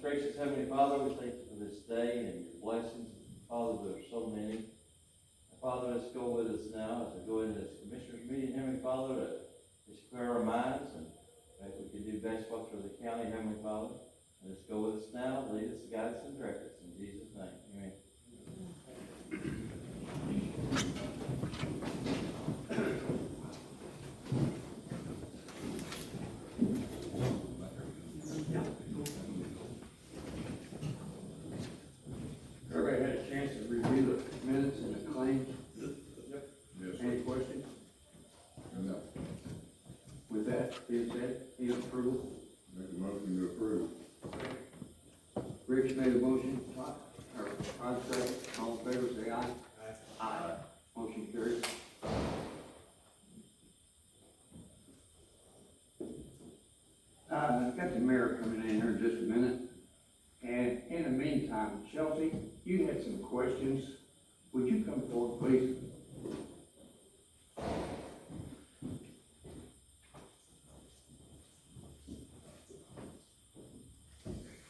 gracious Heavenly Father, we thank you for this day and your blessings. Father, there are so many. Father, let's go with us now as we go into this commissioners meeting, Heavenly Father, to just clear our minds and that we can do best for the county, Heavenly Father. And let's go with us now, lead us, guide us, and direct us. In Jesus' name, amen. Everybody had a chance to review the minutes and the claims? Yep. Yes. Any questions? No. With that being said, need approval? Make a motion to approve. Rich made a motion, Todd second, all in favor, say aye. Aye. Motion carries. I've got the mayor coming in here in just a minute. And in the meantime, Chelsea, you had some questions. Would you come forward, please?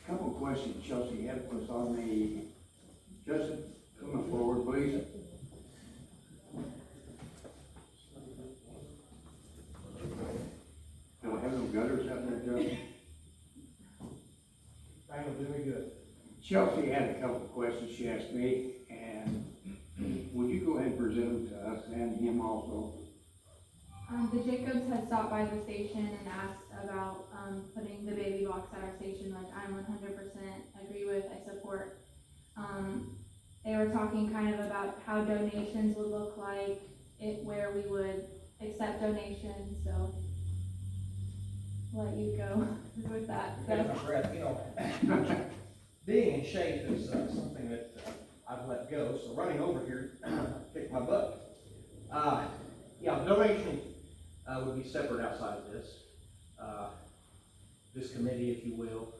Couple of questions Chelsea had was on the, Justin, come forward, please. Don't have no gutters out there, Justin? That'll do me good. Chelsea had a couple of questions she asked me, and would you go ahead and present them to us and him also? The Jacobs had stopped by the station and asked about, putting the baby box at our station, which I'm 100% agree with, I support. They were talking kind of about how donations would look like, where we would accept donations, so I'll let you go with that. Take my breath, you know. Being in shape is something that I've let go, so running over here kicked my butt. Yeah, donation would be separate outside of this. This committee, if you will,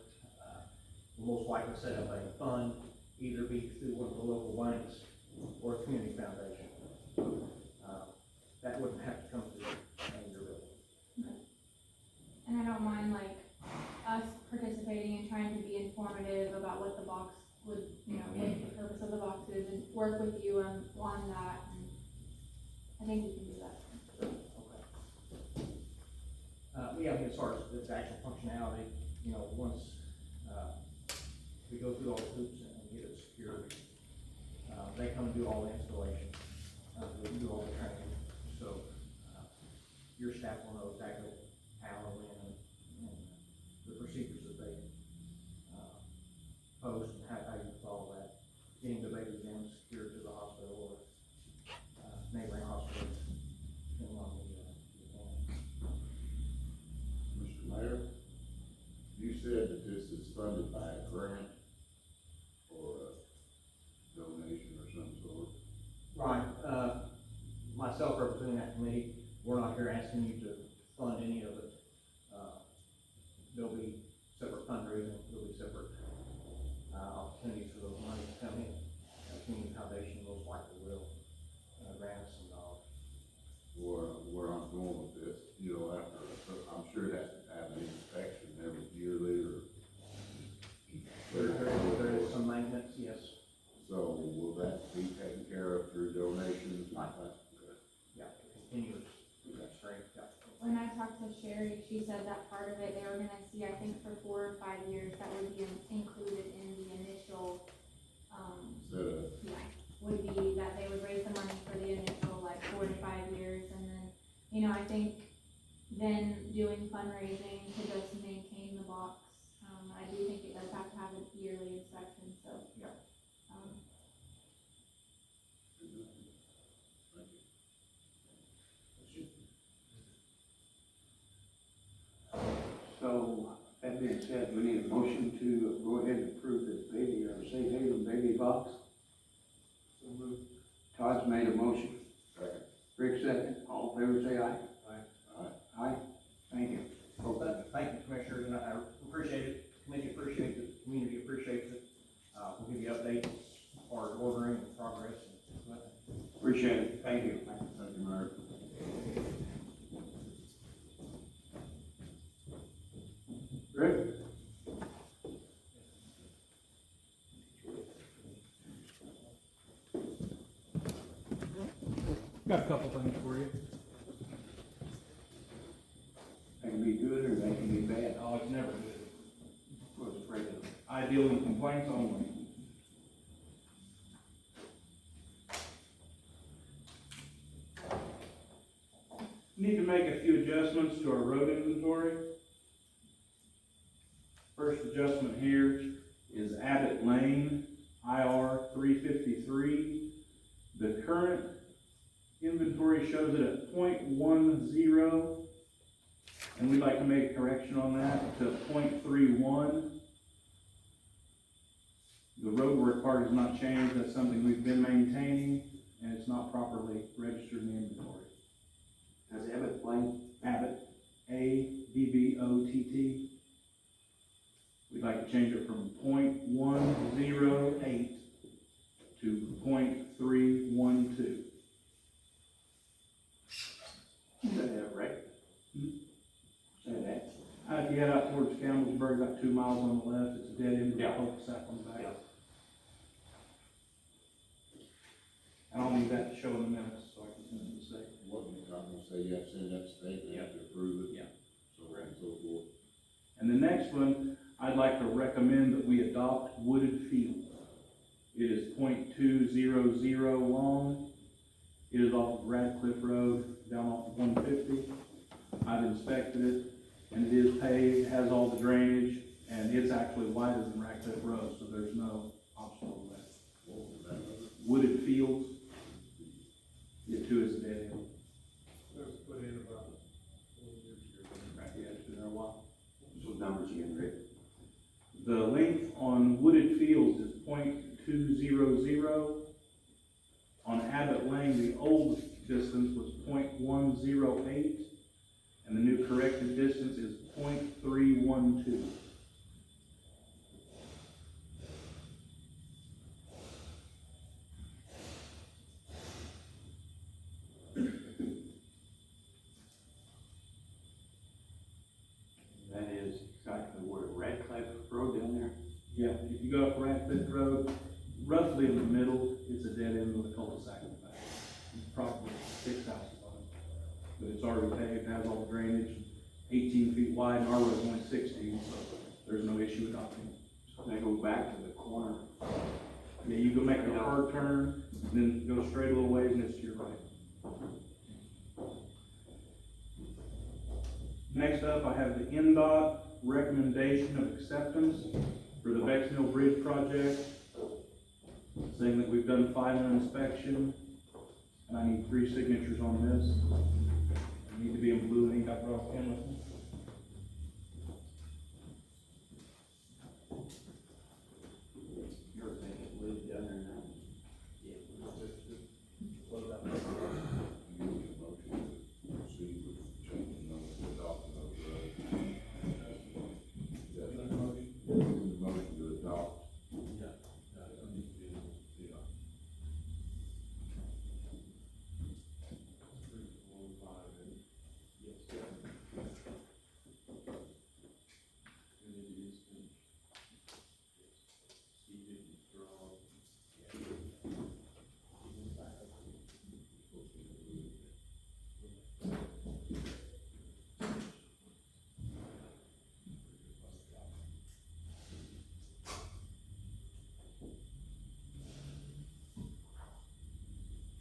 will most likely set up a fund, either be through one of the local banks or a community foundation. That wouldn't have to come through your bill. And I don't mind like us participating and trying to be informative about what the box would, you know, what the purpose of the box is, and work with you on that, and I think we can do that. Yeah, I mean, as far as its actual functionality, you know, once we go through all the hoops and get it secured, they come and do all the installation, they do all the training, so your staff will know exactly how and when and the procedures that they post and how you follow that, getting the babies in secured to the hospital or neighboring hospitals, depending on the Mr. Mayor, you said that this is funded by a grant or a donation or some sort. Right, myself representing that committee, we're not here asking you to fund any of it. There'll be separate fundraising, there'll be separate, opportunities for those money to come in. The community foundation most likely will, grant us some dollars. Where I'm going with this, you know, after, I'm sure it has to have an inspection every yearly or. There is some maintenance, yes. So will that be taken care of through donations? Right. Yeah, continuous, strength, yeah. When I talked to Sherry, she said that part of it, they were gonna see, I think for 4 or 5 years, that would be included in the initial, yeah, would be that they would raise the money for the initial, like, 4 to 5 years, and then, you know, I think then doing fundraising to just maintain the box, I do think it does have to have a yearly inspection, so. Yeah. So, that being said, we need a motion to go ahead and approve this baby, or Safe Haven baby box. So moved. Todd's made a motion. Second. Rick second, all in favor, say aye. Aye. Aye. Thank you. Well, thank you, Commissioners, and I appreciate it, committee appreciates it, the community appreciates it. We'll give you updates as far as ordering and progress and Appreciate it, thank you. Thank you, Mayor. Rick? Got a couple things for you. They can be good or they can be bad. Oh, it's never good. What's afraid of? I deal in complaints only. Need to make a few adjustments to our road inventory. First adjustment here is Abbott Lane, IR 353. The current inventory shows it at .10, and we'd like to make a correction on that to .31. The road work part has not changed, that's something we've been maintaining, and it's not properly registered in the inventory. Has Abbott Lane? Abbott, ABBOTT. We'd like to change it from .108 to .312. Is that right? Say that. If you head out towards Campbellsburg, about 2 miles on the left, it's a dead end with a Yeah. cul-de-sac on the back. Yeah. And I'll need that to show in the minutes, so I can send it to the state. What you gonna say, you have to send that to state, they have to approve it? Yeah. So on and so forth. And the next one, I'd like to recommend that we adopt Wooded Field. It is .200 long. It is off of Radcliffe Road, down off of 150. I've inspected it, and it is paved, has all the drainage, and it's actually wider than Radcliffe Road, so there's no obstacle there. What was that other? Wooded Fields, it too is a dead end. That was put in about 4 years ago. Right, yeah, it's been there a while. What numbers again, Rick? The length on Wooded Fields is .200. On Abbott Lane, the old distance was .108, and the new corrected distance is .312. That is exactly where Radcliffe Road down there. Yeah, if you go up Radcliffe Road, roughly in the middle, it's a dead end with a cul-de-sac in the back. It's probably 6 houses on it. But it's already paved, has all the drainage, 18 feet wide, and our road's only 16, so there's no issue adopting it. So they go back to the corner. Yeah, you go make a hard turn, then go straight a little ways, and it's to your right. Next up, I have the Mdot recommendation of acceptance for the Bexmill Bridge project, saying that we've done final inspection, and I need 3 signatures on this. They need to be in blue ink. I brought a pen with me. You're thinking, live down there now. Close that. You need a motion to proceed with changing those, adopting those roads. Yeah, that motion. The motion to adopt.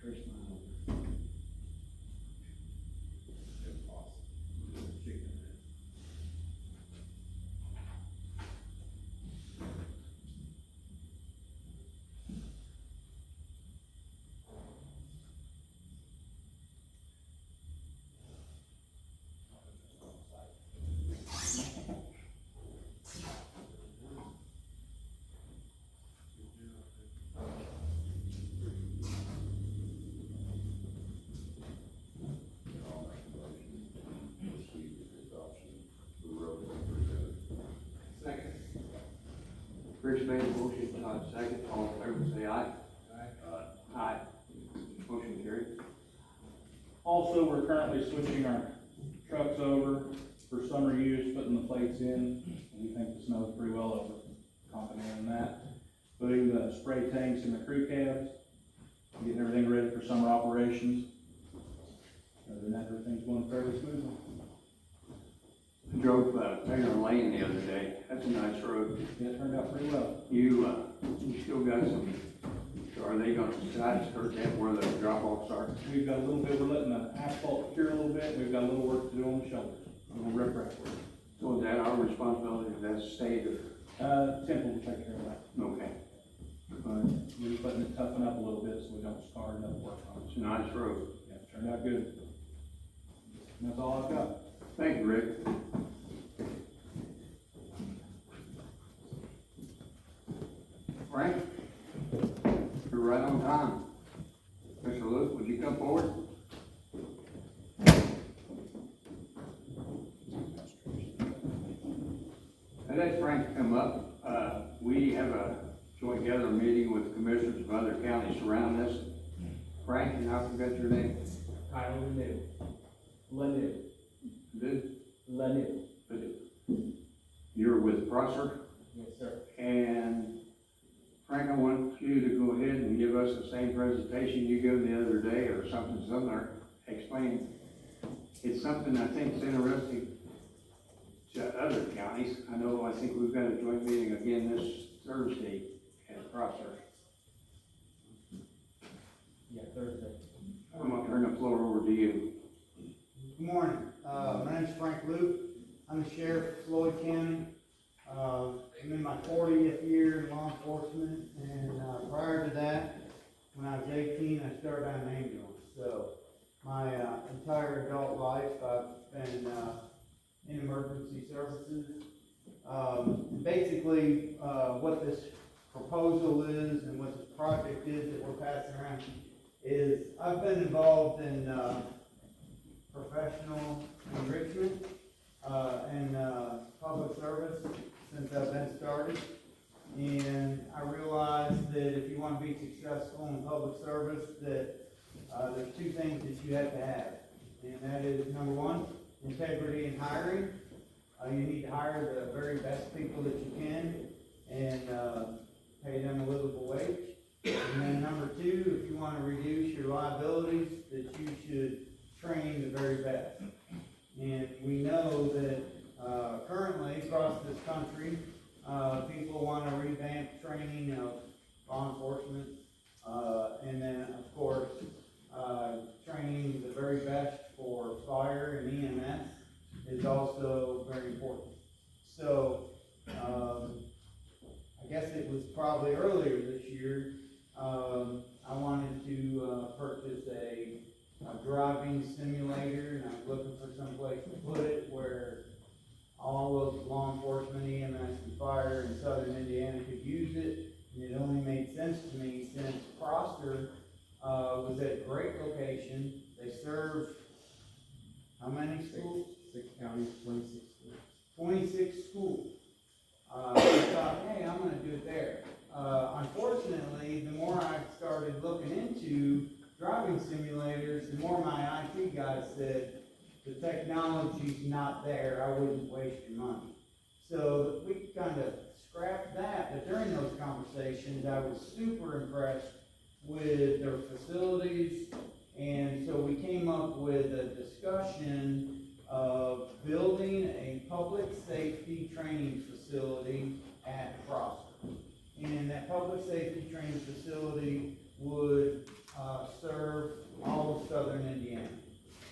First mile. I'll make a motion to proceed with the adoption of the road as presented. Second. Chris made a motion, Todd second, all in favor, say aye. Aye. Motion carried. Also, we're currently switching our trucks over for summer use, putting the plates in. We think the snow's pretty well over, confident in that. Putting the spray tanks in the crew cabs, getting everything ready for summer operations. Other than that, everything's going fairly smoothly. Drove, Taylor Lane the other day. That's a nice road. Yeah, it turned out pretty well. You still got some, so are they gonna side skirt that where the drop offs are? We've got a little bit, we're letting the asphalt cure a little bit, we've got a little work to do on the shoulders, a little rip wrap work. So is that our responsibility, is that state or? Temple will take care of that. Okay. We're just letting it toughen up a little bit so we don't scar enough work on It's a nice road. it. Yeah, it turned out good. And that's all I've got. Thank you, Rick. Frank, you're right on time. Mr. Luke, would you come forward? I'd ask Frank to come up. We have a joint gathering meeting with commissioners of other counties surrounding us. Frank, and I forgot your name. Kyle Lanu. Did? You're with Prosser? Yes, sir. And Frank, I want you to go ahead and give us the same presentation you gave the other day or something similar. Explain. It's something I think is interesting to other counties. I think we've got a joint meeting again this Thursday at Prosser. Yeah, Thursday. I'm gonna turn the floor over to you. Good morning. My name's Frank Luke. I'm the sheriff of Floyd County. I'm in my 40th year in law enforcement, and prior to that, when I was 18, I started on an ambulance. So my entire adult life, I've been in emergency services. Basically, what this proposal is and what this project is that we're passing around is I've been involved in professional enrichment and public service since I've been started. And I realized that if you want to be successful in public service, that there's two things that you have to have. And that is, number one, integrity in hiring. You need to hire the very best people that you can and pay them a livable wage. And then number two, if you want to reduce your liabilities, that you should train the very best. And we know that currently across this country, people want to revamp training of law enforcement, and then of course, training the very best for fire and EMS is also very important. So, I guess it was probably earlier this year, I wanted to purchase a driving simulator, and I was looking for some place to put it where all of law enforcement, EMS, and fire in southern Indiana could use it. And it only made sense to me since Prosser was at a great location. They serve how many schools? 6 counties, 26 schools. 26 schools. I thought, hey, I'm gonna do it there. Unfortunately, the more I started looking into driving simulators, the more my IT guy said, the technology's not there, I wouldn't waste your money. So we kind of scrapped that, but during those conversations, I was super impressed with their facilities, and so we came up with a discussion of building a public safety training facility at Prosser. And that public safety training facility would serve all of southern Indiana.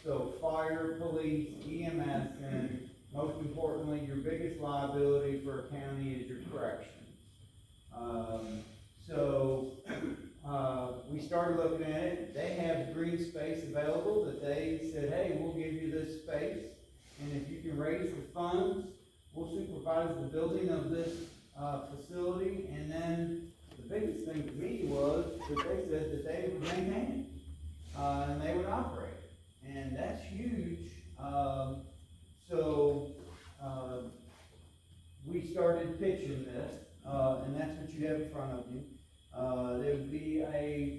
So fire, police, EMS, and most importantly, your biggest liability for a county is your correction. We started looking at it. They have green space available that they said, hey, we'll give you this space, and if you can raise the funds, we'll supervise the building of this facility. And then the biggest thing to me was that they said that they would maintain it, and they would operate it. And that's huge. We started pitching this, and that's what you have in front of you. There would be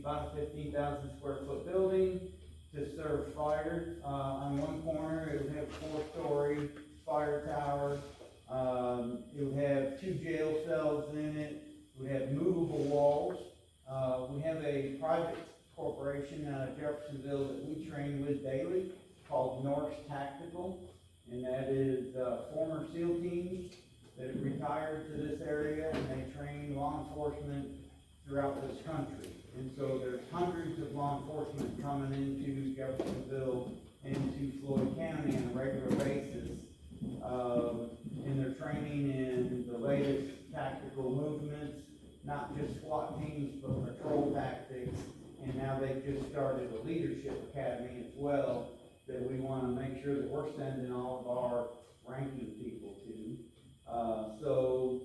about a 15,000 square foot building to serve fire. On one corner, it would have a 4-story fire tower. It would have 2 jail cells in it. It would have movable walls. We have a private corporation out of Jeffersonville that we train with daily, called Norse Tactical, and that is, former SEAL teams that have retired to this area, and they train law enforcement throughout this country. And so there's hundreds of law enforcement coming into Jeffersonville, into Floyd County on a regular basis. And they're training in the latest tactical movements, not just SWAT teams, but patrol tactics. And now they've just started a leadership academy as well, that we want to make sure that we're sending all of our ranking people to. So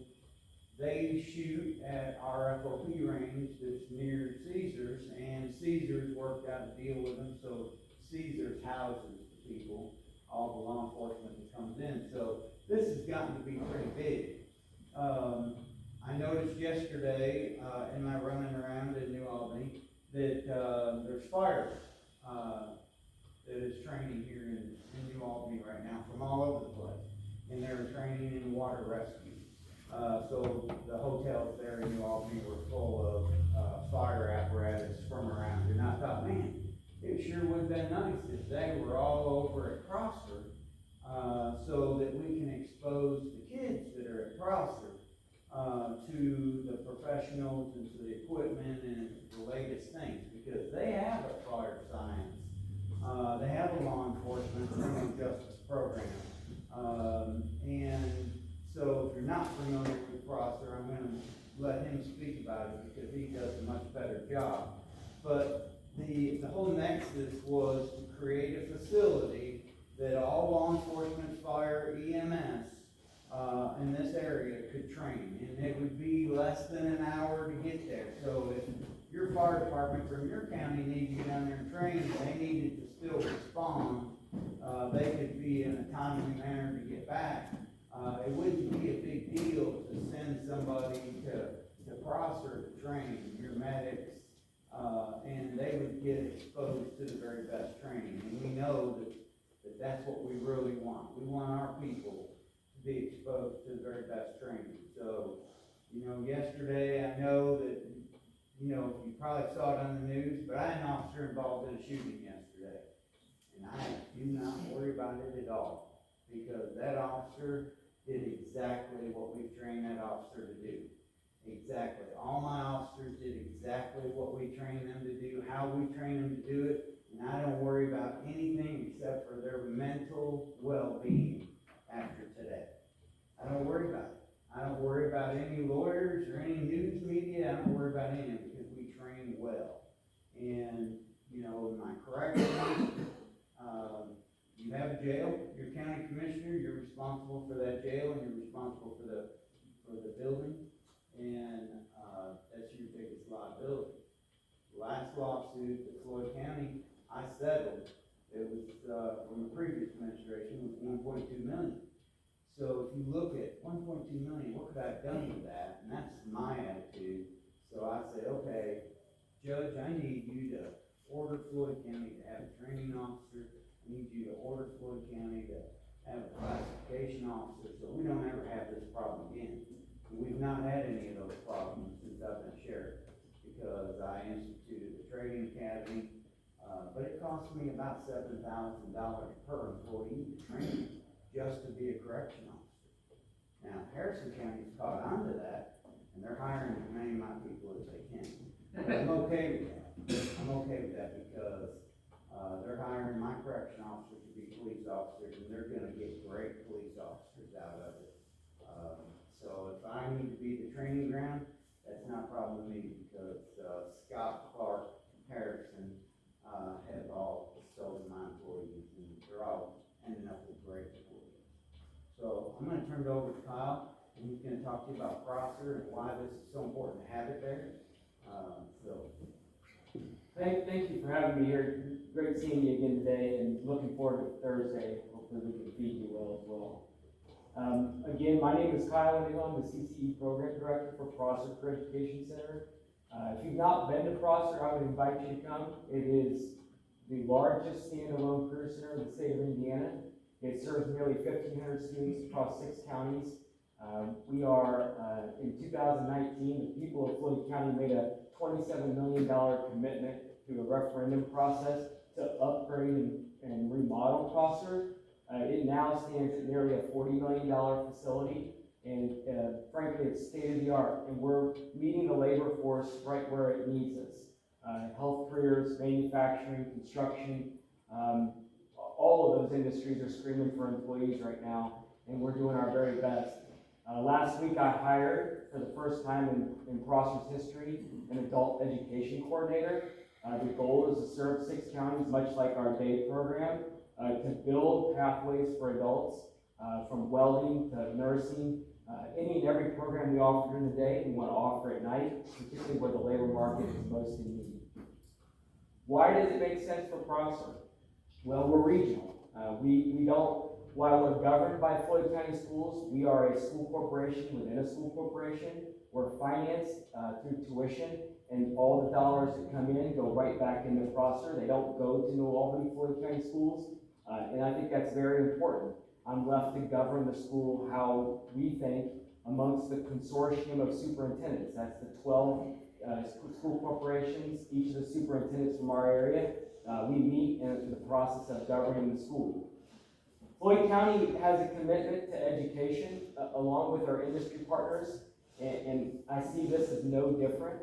they shoot at our FOP range that's near Caesars, and Caesars worked out a deal with them, so Caesars houses the people, all the law enforcement that comes in. So this has gotten to be pretty big. I noticed yesterday, in my running around in New Albany, that there's fire that is training here in New Albany right now from all over the place. And they're training in water rescue. So the hotels there in New Albany were full of fire apparatus from around. And I thought, man, it sure would have been nice if they were all over at Prosser, so that we can expose the kids that are at Prosser to the professionals and to the equipment and the latest things, because they have a fire science, they have a law enforcement criminal justice program, and so if you're not familiar with Prosser, I'm going to let him speak about it because he does a much better job. But the whole nexus was to create a facility that all law enforcement, fire, EMS in this area could train, and it would be less than an hour to get there. So if your fire department from your county needed to get down there and train, and they needed to still respond, they could be in a timely manner to get back. It wouldn't be a big deal to send somebody to Prosser to train your medics, and they would get exposed to the very best training. And we know that that's what we really want. We want our people to be exposed to the very best training. So, yesterday, I know that, you probably saw it on the news, but I had an officer involved in a shooting yesterday. And I do not worry about it at all, because that officer did exactly what we trained that officer to do. Exactly. All my officers did exactly what we trained them to do, how we trained them to do it, and I don't worry about anything except for their mental well-being after today. I don't worry about it. I don't worry about any lawyers or any news media. I don't worry about any of it because we train well. And, in my corrections, you have a jail, you're county commissioner, you're responsible for that jail, and you're responsible for the building, and that's your biggest liability. The last lawsuit that Floyd County, I settled, it was from the previous administration, was $1.2 million. So if you look at $1.2 million, what could I have done with that? And that's my attitude. So I said, okay, Judge, I need you to order Floyd County to have a training officer. I need you to order Floyd County to have a classification officer, so we don't ever have this problem again. And we've not had any of those problems since I've been sheriff, because I instituted a training academy, but it cost me about $7,000 per employee to train just to be a correction officer. Now, Harrison County's caught on to that, and they're hiring as many of my people as they can. But I'm okay with that. I'm okay with that because they're hiring my correction officers to be police officers, and they're gonna get great police officers out of it. So if I need to be the training ground, that's not a problem with me, because Scott, Clark, Harrison have all stolen my employees, and they're all ending up with great employees. So I'm gonna turn it over to Kyle, and he's gonna talk to you about Prosser and why this is so important to have it there. Thank you for having me here. Great seeing you again today, and looking forward to Thursday. Hopefully we can feed you well as well. Again, my name is Kyle O'Neill. I'm the CCE Program Director for Prosser Career Education Center. If you've not been to Prosser, I would invite you to come. It is the largest standalone career center in the state of Indiana. It serves nearly 1,500 students across 6 counties. We are, in 2019, the people of Floyd County made a $27 million commitment through a referendum process to upgrade and remodel Prosser. It now stands at nearly a $40 million facility, and frankly, it's state-of-the-art, and we're meeting the labor force right where it needs us. Health careers, manufacturing, construction, all of those industries are screaming for employees right now, and we're doing our very best. Last week I hired, for the first time in Prosser's history, an adult education coordinator. The goal is to serve 6 counties, much like our day program, to build pathways for adults, from welding to nursing. Any and every program we offer during the day, we want to offer at night, particularly where the labor market is most in need. Why does it make sense for Prosser? Well, we're regional. We don't, while we're governed by Floyd County Schools, we are a school corporation within a school corporation. We're financed through tuition, and all the dollars that come in go right back into Prosser. They don't go to New Albany Floyd County Schools, and I think that's very important. I'm left to govern the school how we think amongst the consortium of superintendents. That's the 12 school corporations, each of the superintendents from our area. We meet in the process of governing the school. Floyd County has a commitment to education along with our industry partners, and I see this as no different.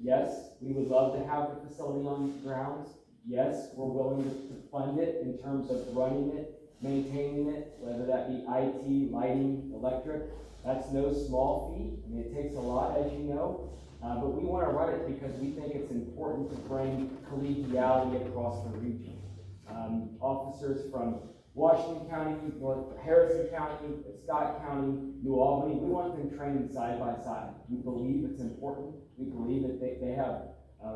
Yes, we would love to have the facility on the grounds. Yes, we're willing to fund it in terms of running it, maintaining it, whether that be IT, lighting, electric. That's no small feat. I mean, it takes a lot, as you know, but we want to run it because we think it's important to bring collegiality across the region. Officers from Washington County, North Harrison County, Scott County, New Albany, we want them trained side by side. We believe it's important. We believe that they have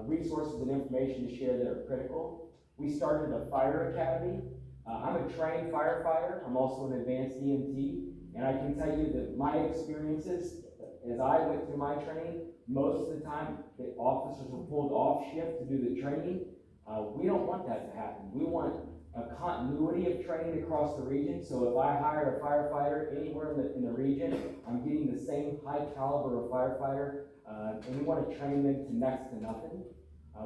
resources and information to share that are critical. We started a fire academy. I'm a trained firefighter. I'm also an advanced EMT, and I can tell you that my experiences, as I went through my training, most of the time the officers were pulled off shift to do the training. We don't want that to happen. We want a continuity of training across the region. So if I hire a firefighter anywhere in the region, I'm getting the same high caliber of firefighter, and we want to train them to next to nothing.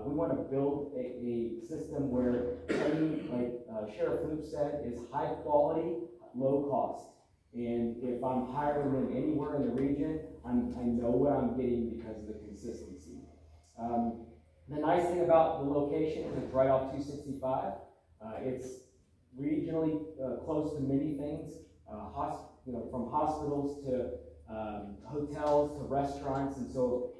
We want to build a system where training, like Sheriff Luke said, is high quality, low cost. And if I'm hiring them anywhere in the region, I know what I'm getting because of the consistency. The nice thing about the location is it's right off 265. It's regionally close to many things, from hospitals to hotels to restaurants, and so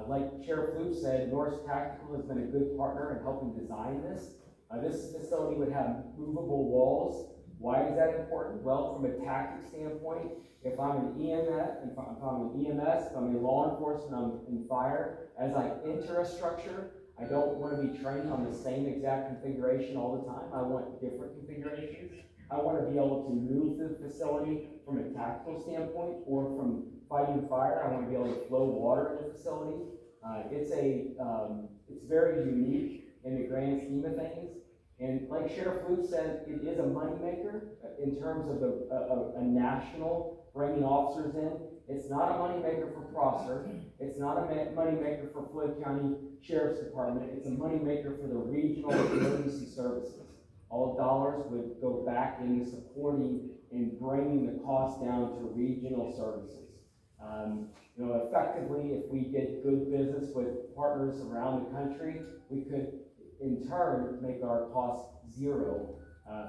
like Sheriff Luke said, Norris Tactical has been a good partner in helping design this. This facility would have movable walls. Why is that important? Well, from a tactic standpoint, if I'm an EMS, if I'm in law enforcement, I'm in fire, as I enter a structure, I don't want to be trained on the same exact configuration all the time. I want different configurations. I want to be able to move the facility from a tactical standpoint or from fighting fire. I want to be able to flow water in the facility. It's very unique in the grand scheme of things. And like Sheriff Luke said, it is a moneymaker in terms of a national bringing officers in. It's not a moneymaker for Prosser. It's not a moneymaker for Floyd County Sheriff's Department. It's a moneymaker for the regional emergency services. All dollars would go back into supporting and bringing the cost down to regional services. Effectively, if we get good business with partners around the country, we could in turn make our costs zero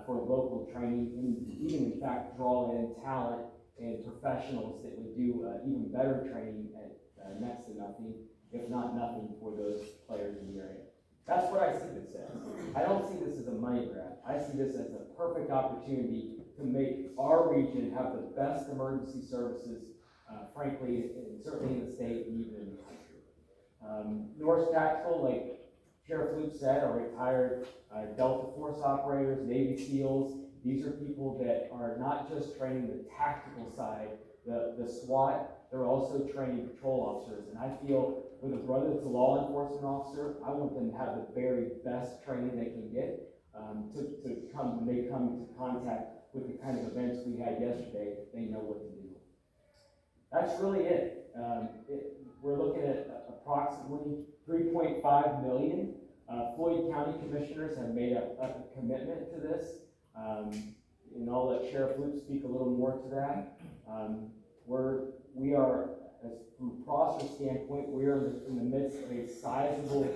for local training, and even in fact draw in talent and professionals that would do even better training at next to nothing, if not nothing, for those players in the area. That's what I see this as. I don't see this as a money grab. I see this as a perfect opportunity to make our region have the best emergency services, frankly, and certainly in the state and even in the country. Norris Tactical, like Sheriff Luke said, are retired Delta Force operators, Navy SEALs. These are people that are not just training the tactical side, the SWAT, they're also training patrol officers. And I feel with a brother that's a law enforcement officer, I want them to have the very best training they can get to come, when they come into contact with the kind of events we had yesterday, they know what to do. That's really it. We're looking at approximately $3.5 million Floyd County Commissioners have made a commitment to this, and I'll let Sheriff Luke speak a little more to that. We are, as from Prosser's standpoint, we are in the midst of a sizable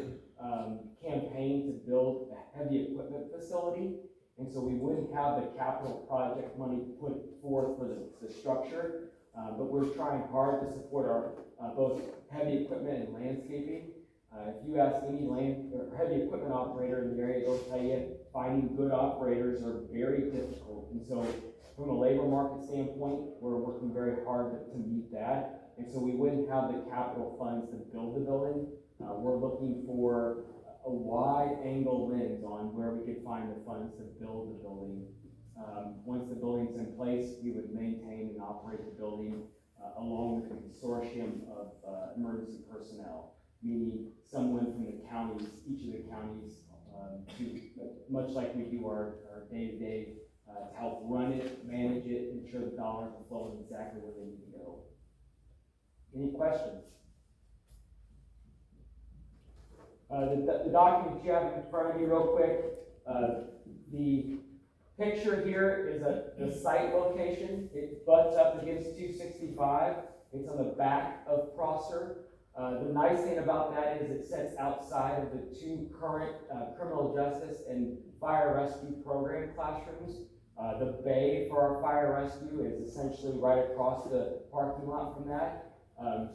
campaign to build a heavy equipment facility, and so we wouldn't have the capital project money put forth for the structure, but we're trying hard to support our both heavy equipment and landscaping. If you ask any land or heavy equipment operator in the area, they'll tell you finding good operators are very difficult. And so from a labor market standpoint, we're working very hard to meet that. And so we wouldn't have the capital funds to build the building. We're looking for a wide angle lens on where we could find the funds to build the building. Once the building's in place, we would maintain and operate the building along with a consortium of emergency personnel, meaning someone from the counties, each of the counties, much like we do our day-to-day, to help run it, manage it, ensure the dollars are flowing exactly where they need to go. Any questions? The document you have in front of you real quick, the picture here is the site location. It butts up against 265. It's on the back of Prosser. The nice thing about that is it sits outside of the two current criminal justice and fire rescue program classrooms. The bay for our fire rescue is essentially right across the parking lot from that.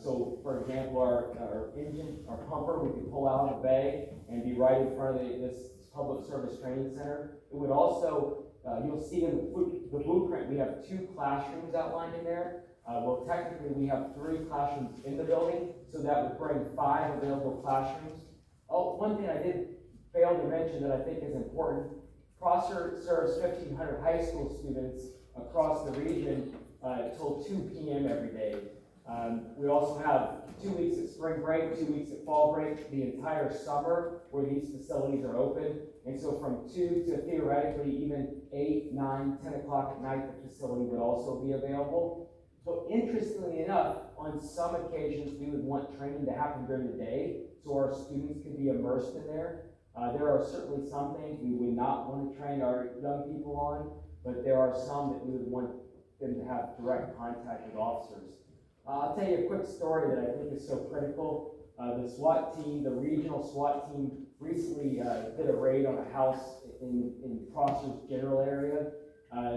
So, for example, our engine, our pumper, we could pull out of the bay and be right in front of this public service training center. It would also, you'll see in the blueprint, we have 2 classrooms outlined in there. Well, technically, we have 3 classrooms in the building, so that would bring 5 available classrooms. Oh, one thing I did fail to mention that I think is important, Prosser serves 1,500 high school students across the region until 2 p.m. every day. We also have 2 weeks at spring break, 2 weeks at fall break, the entire summer where these facilities are open. And so from 2 to theoretically even 8, 9, 10 o'clock at night, the facility would also be available. So interestingly enough, on some occasions, we would want training to happen during the day so our students could be immersed in there. There are certainly some things we would not want to train our young people on, but there are some that we would want them to have direct contact with officers. I'll tell you a quick story that I think is so critical. The SWAT team, the regional SWAT team, recently did a raid on a house in Prosser's general area.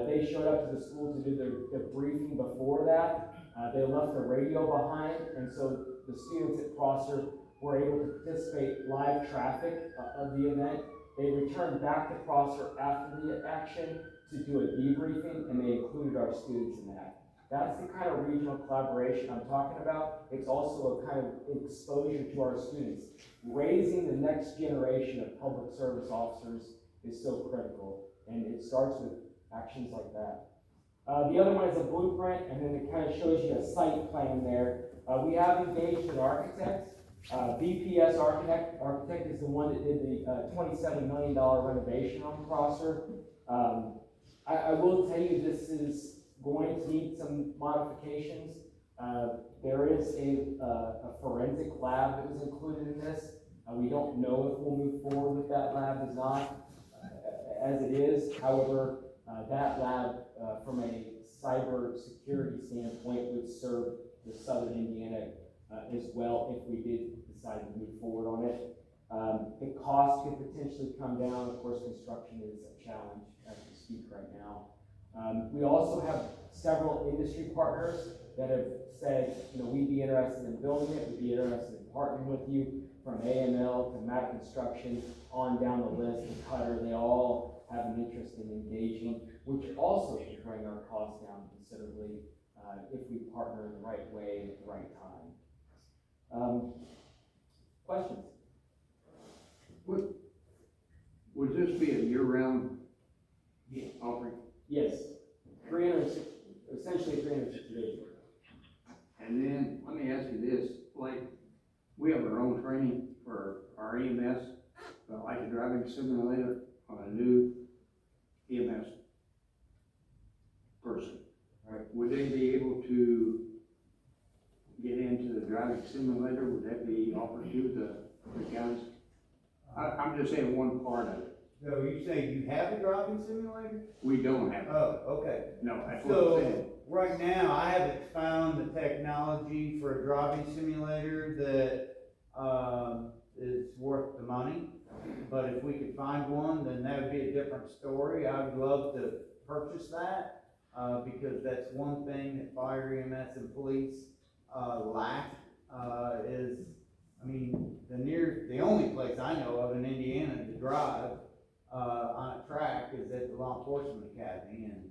They showed up to the school to do their briefing before that. They left the radio behind, and so the students at Prosser were able to participate live traffic of the event. They returned back to Prosser after the action to do a debriefing, and they included our students in that. That's the kind of regional collaboration I'm talking about. It's also a kind of exposure to our students. Raising the next generation of public service officers is so critical, and it starts with actions like that. The other one is a blueprint, and then it kind of shows you a site plan there. We have engaged an architect. BPS Architect is the one that did the $27 million renovation on Prosser. I will tell you this is going to need some modifications. There is a forensic lab that was included in this. We don't know if we'll move forward with that lab or not as it is. However, that lab from a cyber security standpoint would serve the Southern Indiana as well if we did decide to move forward on it. The cost could potentially come down. Of course, construction is a challenge as we speak right now. We also have several industry partners that have said, we'd be interested in building it, we'd be interested in partnering with you, from AML to Mac Construction on down the list, and Cutter. They all have an interest in engaging, which also should bring our costs down considerably if we partner in the right way at the right time. Questions? Would this be a year-round offering? Yes. Essentially 360 days. And then, let me ask you this, like, we have our own training for our EMS, but like a driving simulator on a new EMS person. Right. Would they be able to get into the driving simulator? Would that be offered to the counties? I'm just saying one part of it. So you say you have a driving simulator? We don't have, Oh, okay. no, that's what I'm saying. So, right now, I haven't found the technology for a driving simulator that, is worth the money. But if we could find one, then that would be a different story. I would love to purchase that, because that's one thing that fire, EMS, and police, lack, is, I mean, the only place I know of in Indiana to drive, on a track is at the Law Enforcement Academy, and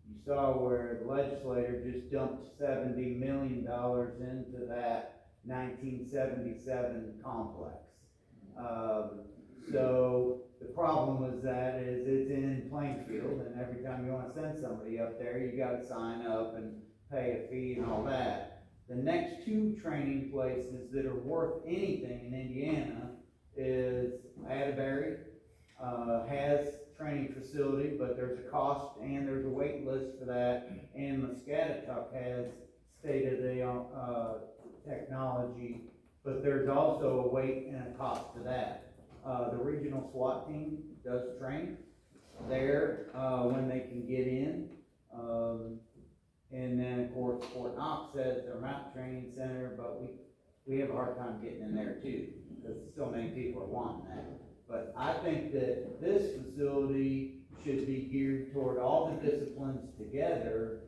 you saw where the legislator just dumped $70 million into that 1977 complex. So the problem with that is it's in Plainfield, and every time you wanna send somebody up there, you gotta sign up and pay a fee and all that. The next two training places that are worth anything in Indiana is Atterbury, has training facility, but there's a cost and there's a wait list for that, and Muscatatuck has state-of-the-art, technology, but there's also a wait and a cost to that. The regional SWAT team does train there, when they can get in. And then, of course, Fort Knox has their MAP training center, but we have a hard time getting in there too, because so many people are wanting that. But I think that this facility should be geared toward all the disciplines together.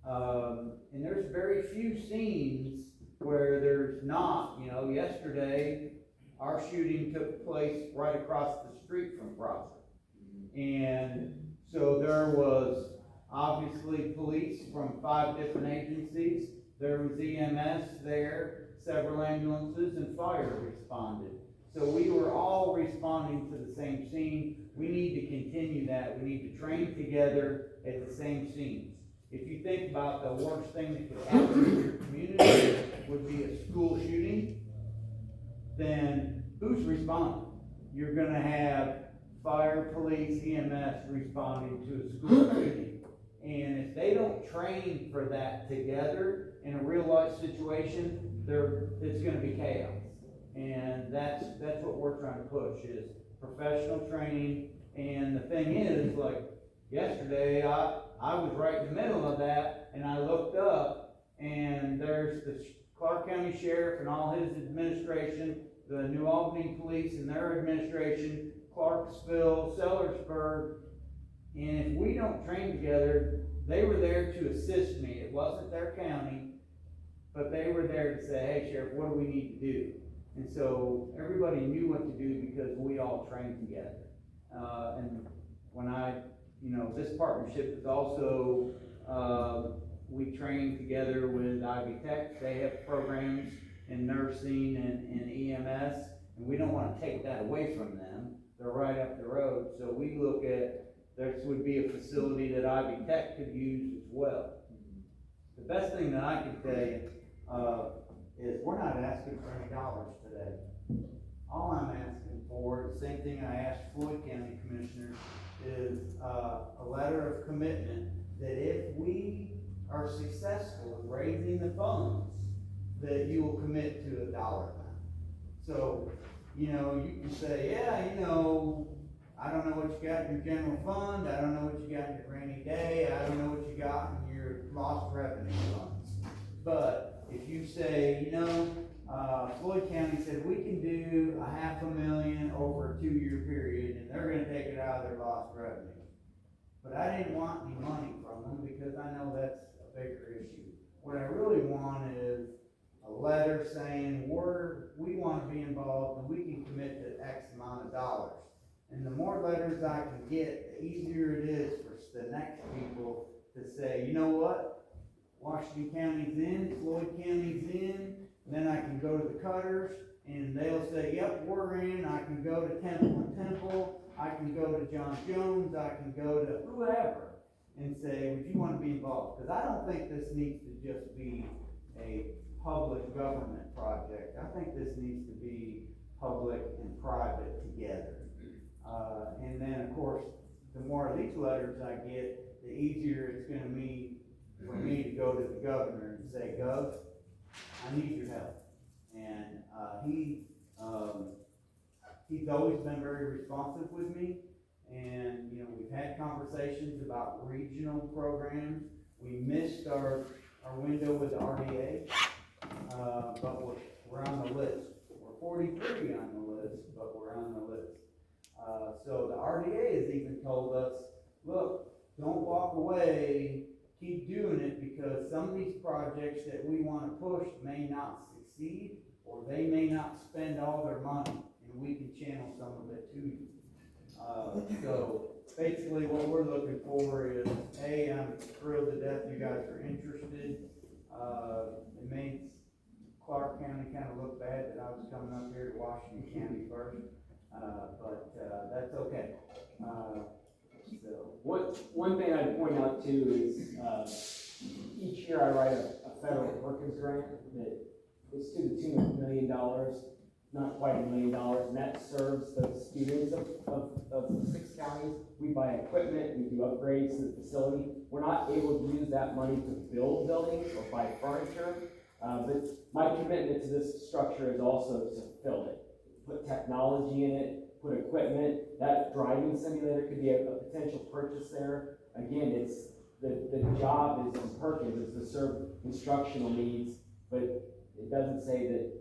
And there's very few scenes where there's not, yesterday, our shooting took place right across the street from Prosser. And so there was obviously police from 5 different agencies, there was EMS there, several ambulances, and fire responded. So we were all responding to the same scene. We need to continue that. We need to train together at the same scenes. If you think about the worst thing that could happen in your community would be a school shooting, then who's responding? You're gonna have fire, police, EMS responding to a school shooting. And if they don't train for that together in a real life situation, it's gonna be chaos. And that's what we're trying to push is professional training. And the thing is, like yesterday, I was right in the middle of that, and I looked up, and there's the Clark County Sheriff and all his administration, the New Albany Police and their administration, Clarksville, Sellersburg, and if we don't train together, they were there to assist me. It wasn't their county, but they were there to say, hey, Sheriff, what do we need to do? And so everybody knew what to do because we all trained together. And when this partnership is also, we train together with Ivy Tech. They have programs in nursing and EMS, and we don't want to take that away from them. They're right up the road. So we look at, this would be a facility that Ivy Tech could use as well. The best thing that I can tell you, is we're not asking for any dollars today. All I'm asking for, the same thing I asked Floyd County Commissioners, is a letter of commitment that if we are successful in raising the funds, that you will commit to $1 amount. So, you can say, I don't know what you got in your general fund, I don't know what you got in your rainy day, I don't know what you got in your lost revenue funds. But if you say, Floyd County said we can do $500,000 over a 2-year period, and they're gonna take it out of their lost revenue. But I didn't want any money from them because I know that's a bigger issue. What I really want is a letter saying we want to be involved and we can commit to X amount of dollars. And the more letters I can get, the easier it is for the next people to say, you know what? Washington County's in, Floyd County's in, and then I can go to the Cutters, and they'll say, yep, we're in. I can go to Temple and Temple, I can go to John Jones, I can go to whoever, and say, would you want to be involved? Because I don't think this needs to just be a public government project. I think this needs to be public and private together. And then, of course, the more of these letters I get, the easier it's going to be for me to go to the governor and say, Gov, I need your help. And he's always been very responsive with me. And, you know, we've had conversations about regional programs. We missed our window with the RDA, but we're on the list. We're 43 on the list, but we're on the list. So the RDA has even told us, look, don't walk away, keep doing it, because some of these projects that we want to push may not succeed, or they may not spend all their money, and we can channel some of it to you. So basically what we're looking for is, A, I'm thrilled to death you guys are interested. It made Clark County kind of look bad that I was coming up here to Washington County first, but that's okay. So One thing I'd point out too is, each year I write a federal workers grant that is to the tune of $1 million, not quite $1 million, and that serves the students of the 6 counties. We buy equipment, we do upgrades to the facility. We're not able to use that money to build buildings or buy furniture, but my commitment to this structure is also to fill it. Put technology in it, put equipment. That driving simulator could be a potential purchase there. Again, it's the job is in Perkins, is to serve instructional needs, but it doesn't say that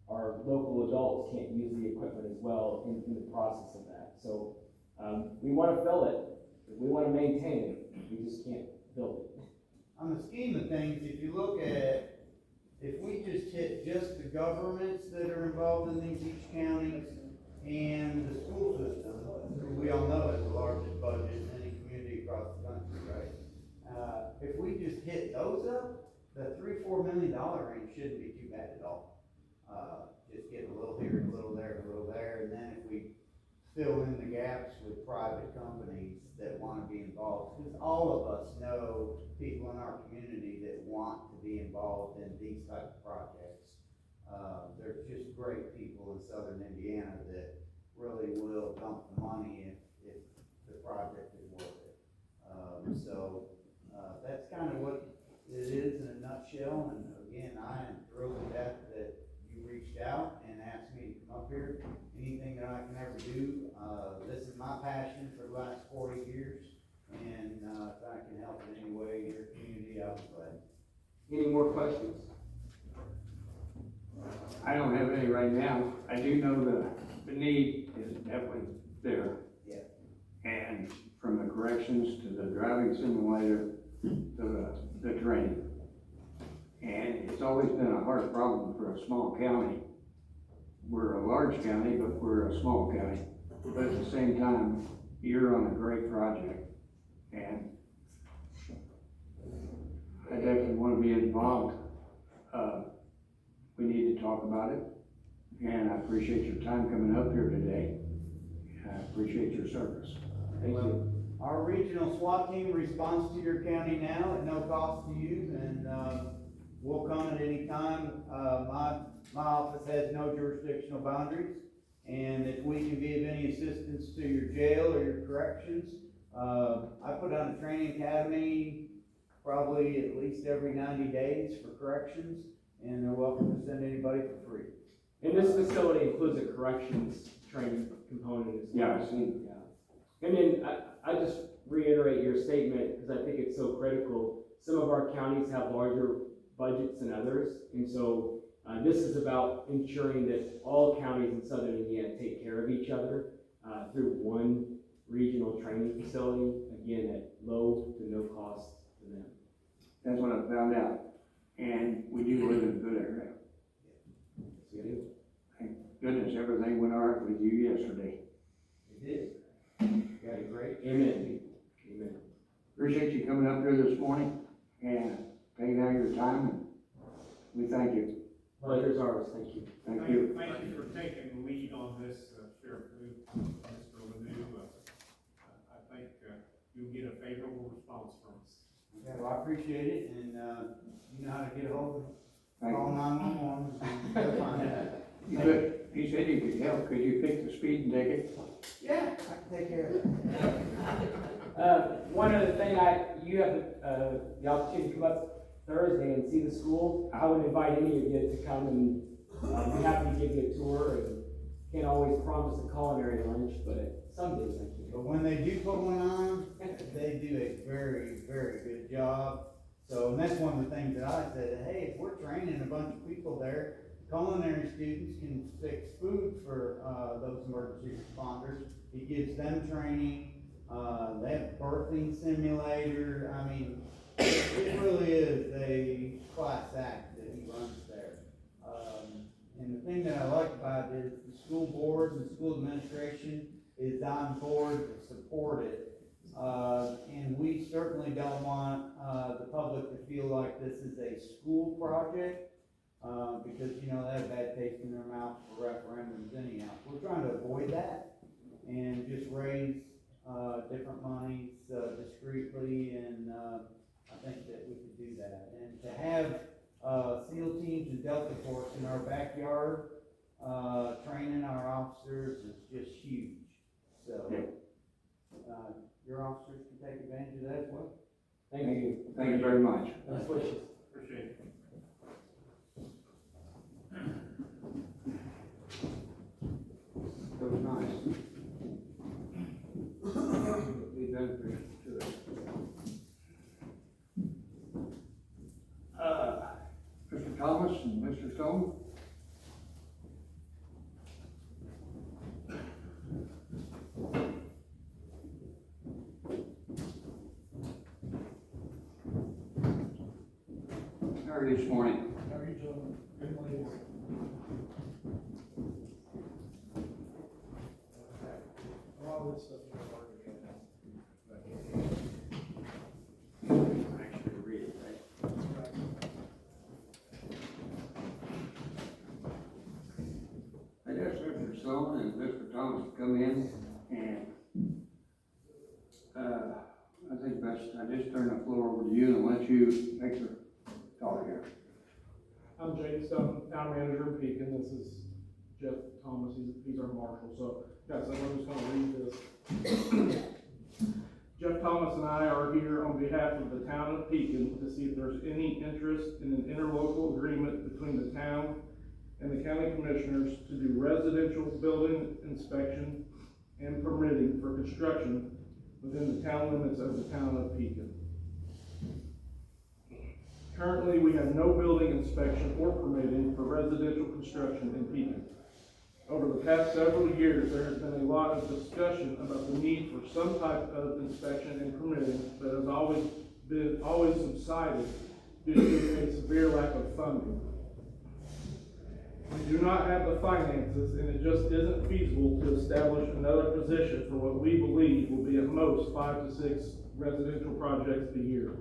our local adults can't use the equipment as well in the process of that. So we want to fill it, we want to maintain it, we just can't build it. on the scheme of things, if you look at, if we just hit just the governments that are involved in these each counties and the school system, who we all know is the largest budget in any community across the country, right? If we just hit those up, the $3-4 million range shouldn't be too bad at all. Just get a little here, a little there, a little there, and then if we fill in the gaps with private companies that want to be involved, because all of us know people in our community that want to be involved in these type of projects. There's just great people in southern Indiana that really will dump the money if the project is worth it. That's kind of what it is in a nutshell, and again, I am thrilled to death that you reached out and asked me to come up here. Anything that I can ever do, this is my passion for the last 40 years, and if I can help in any way your community, I'll be glad. Any more questions? I don't have any right now. I do know the need is definitely there. Yeah. And from the corrections to the driving simulator to the training. And it's always been a hard problem for a small county. We're a large county, but we're a small county. But at the same time, you're on a great project. And I definitely want to be involved. We need to talk about it. And I appreciate your time coming up here today. And I appreciate your service. Thank you. Our regional SWAT team responds to your county now at no cost to you, and we'll come at any time. My office has no jurisdictional boundaries, and if we can be of any assistance to your jail or your corrections, I put on a training academy probably at least every 90 days for corrections, and they're welcome to send anybody for free. And this facility includes a corrections training component as well. Yeah, I see. Yeah. And then I just reiterate your statement because I think it's so critical. Some of our counties have larger budgets than others, and so this is about ensuring that all counties in southern Indiana take care of each other through one regional training facility, again at low to no cost to them. That's what I found out. And we do live in a good area. Yes, we do. Thank goodness everything went all right with you yesterday. It did. You got a great. Amen. Amen. Appreciate you coming up here this morning and taking out your time. And we thank you. Pleasure's ours. Thank you. Thank you. Thank you for taking the lead on this, Sheriff Mr. Ledoux. I think you'll get a favorable response from us. Okay, well, I appreciate it, and you know how to get a hold of me. Thank Call you. 911. They'll find it. He said you could help. Could you fix the speeding ticket? Yeah, I can take care of it. One other thing, you have the opportunity to come up Thursday and see the school. I would invite any of you to come and be happy to give you a tour and Can't always promise a culinary lunch, but some days I can. But when they do put one on, they do a very, very good job. So, and that's one of the things that I said, hey, if we're training a bunch of people there, culinary students can fix food for, those emergency responders. It gives them training, they have a birthing simulator, I mean, it really is a class act that he runs there. And the thing that I like about it is the school board and the school administration is on board to support it. And we certainly don't want, the public to feel like this is a school project, because, you know, they have bad taste in their mouth for referendums anyhow. We're trying to avoid that and just raise, different monies, discreetly, and, I think that we could do that. And to have, SEAL teams and Delta Force in our backyard, training our officers is just huge. So, your officers can take advantage of that as well. Thank you. Thank you very much. Best wishes. Appreciate it. That was nice. Be done for you. Mr. Thomas and Mr. Stone? How are you this morning? How are you doing? Good morning. A lot of this stuff is hard to get now. Actually read it, right? I guess Mr. Stone and Mr. Thomas come in and, I think best, I just turn the floor over to you and let you make your talk here. I'm Jake Stone, town manager in Pekin. This is Jeff Thomas, he's our marshal. So, guys, I'm just gonna read this. Jeff Thomas and I are here on behalf of the town of Pekin to see if there's any interest in an interlocal agreement between the town and the county commissioners to do residential building inspection and permitting for construction within the town limits of the town of Pekin. Currently, we have no building inspection or permitting for residential construction in Pekin. Over the past several years, there has been a lot of discussion about the need for some type of inspection and permitting that has always subsided due to a severe lack of funding. We do not have the finances, and it just isn't feasible to establish another position for what we believe will be at most 5 to 6 residential projects a year.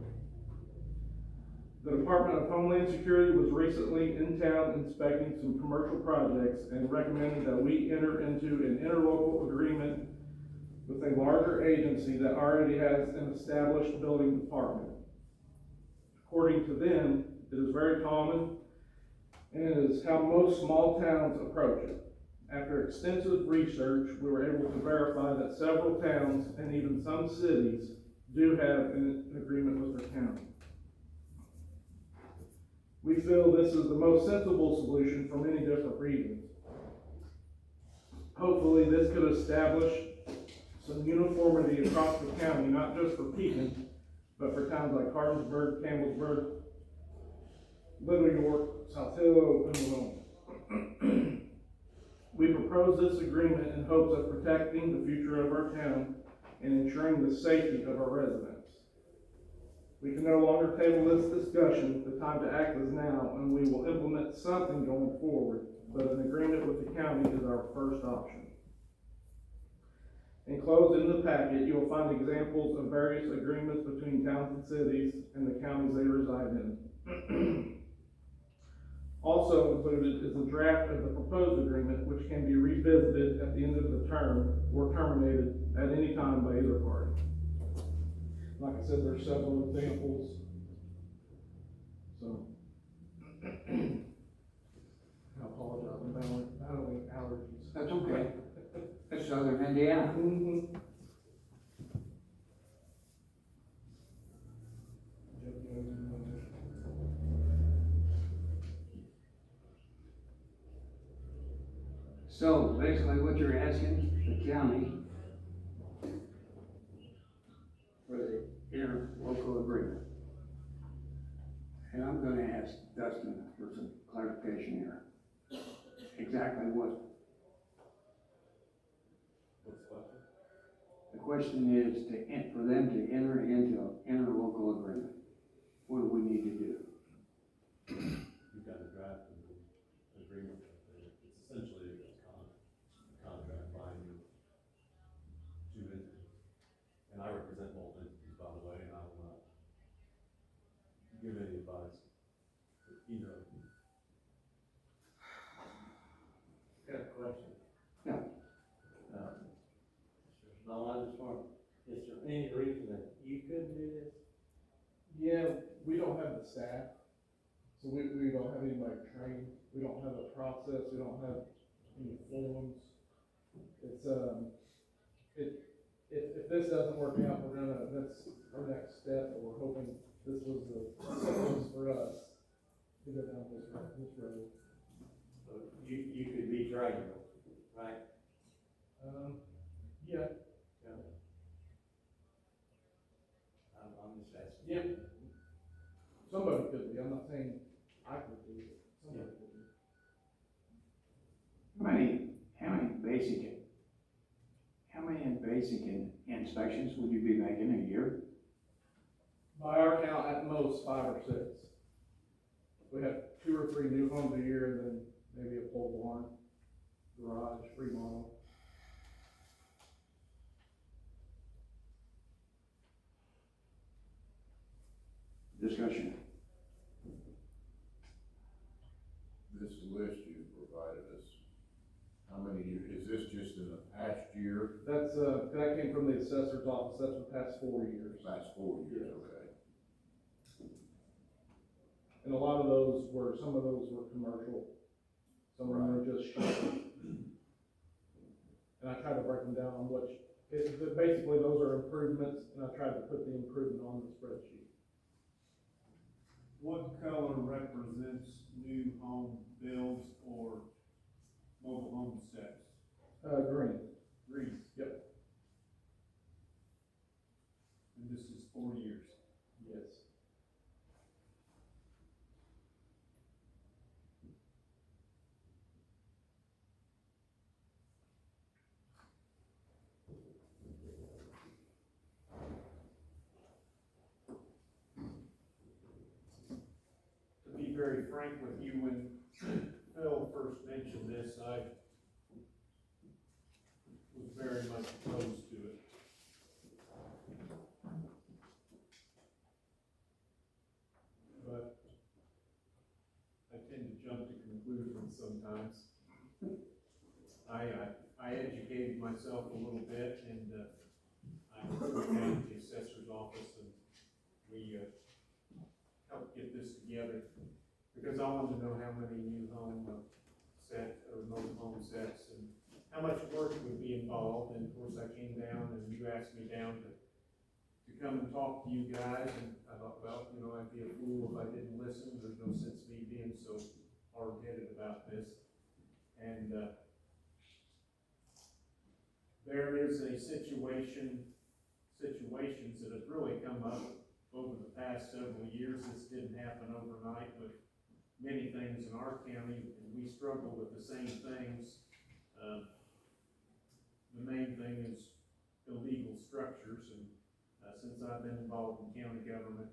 The Department of Homeland Security was recently in town inspecting some commercial projects and recommended that we enter into an interlocal agreement with a larger agency that already has an established building department. According to them, it is very common and it is how most small towns approach it. After extensive research, we were able to verify that several towns and even some cities do have an agreement with their county. We feel this is the most sensible solution for many different reasons. Hopefully, this could establish some uniformity across the county, not just for Pekin, but for towns like Cartonsburg, Campbellsburg, Little York, South Hill, and Winona. We propose this agreement in hopes of protecting the future of our town and ensuring the safety of our residents. We can no longer table this discussion. The time to act is now, and we will implement something going forward, but an agreement with the county is our first option. Enclosed in the packet, you will find examples of various agreements between towns and cities and the counties they reside in. Also included is a draft of the proposed agreement, which can be revisited at the end of the term or terminated at any time by either party. Like I said, there's several examples. So, I apologize, I'm battling allergies. That's okay. That's Southern Indiana. Mm-hmm. So basically what you're asking the county for the interlocal agreement. And I'm gonna ask Dustin for some clarification here. Exactly what? What's the question? The question is for them to enter into an interlocal agreement. What do we need to do? You've got a draft of the agreement. It's essentially a contract binding two entities. And I represent both entities, by the way, and I will not give any advice to either of them. Got a question. Yeah. No, I just want, is there any reason that you couldn't do this? Yeah, we don't have the staff, so we don't have anybody trained, we don't have a process, we don't have any forms. It's, if this doesn't work out, that's our next step, but we're hoping this was for us to go down this road. So you could be trained, right? Yeah, I'm just asking. yeah, somebody could be, I'm not saying I could be, but somebody could be. How many basic inspections would you be making a year? By our count, at most 5 or 6. We have 2 or 3 new homes a year, and then maybe a pole barn, garage, remodel. Discussion. This list you provided us, how many years, is this just in the past year? That came from the assessor's office, that's the past 4 years. Past 4 years, Yes. okay. And a lot of those some of those were commercial, some of them are just shop. And I tried to break them down on basically those are improvements, and I tried to put the improvement on the spreadsheet. What color represents new home builds or mobile home sets? Green. Green. Yep. And this is 4 years. Yes. To be very frank with you, when Phil first mentioned this, I was very much opposed to it. But I tend to jump to conclusions sometimes. I educated myself a little bit, and I went down to the assessor's office, and we helped get this together, because I wanted to know how many new home mobile home sets, and how much work would be involved. And of course, I came down, and you asked me down to come and talk to you guys, and I thought, well, I'd be a fool if I didn't listen. There's no sense me being so hard-headed about this. And there is a situations that have really come up over the past several years. This didn't happen overnight with many things in our county, and we struggle with the same things. The main thing is illegal structures, and since I've been involved in county government,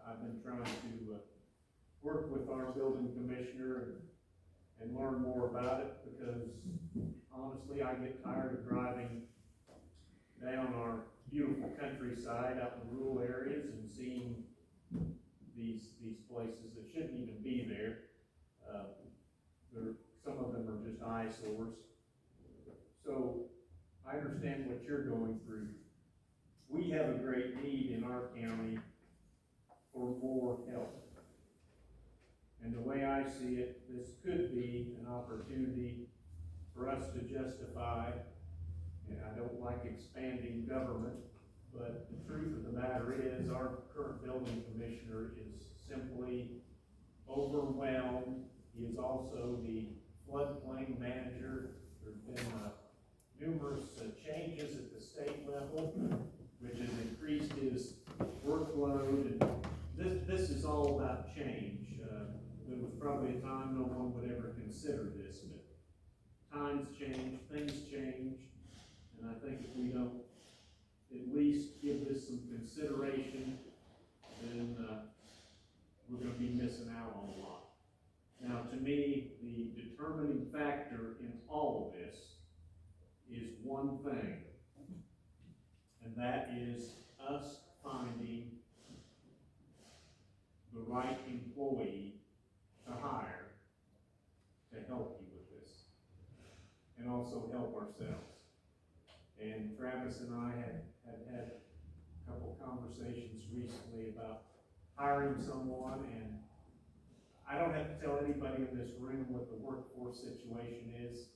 I've been trying to work with our building commissioner and learn more about it, because honestly, I get tired of driving down our beautiful countryside out in the rural areas and seeing these places that shouldn't even be there. Some of them are just eyesores. So I understand what you're going through. We have a great need in our county for more help. And the way I see it, this could be an opportunity for us to justify, and I don't like expanding government, but the truth of the matter is our current building commissioner is simply overwhelmed. He is also the floodplain manager. There's been numerous changes at the state level, which has increased his workload, and this is all about change. There was probably a time no one would ever consider this, but times change, things change, and I think if we don't at least give this some consideration, then we're gonna be missing out on a lot. Now, to me, the determining factor in all of this is one thing, and that is us finding the right employee to hire to help you with this, and also help ourselves. And Travis and I had a couple conversations recently about hiring someone, and I don't have to tell anybody in this room what the workforce situation is.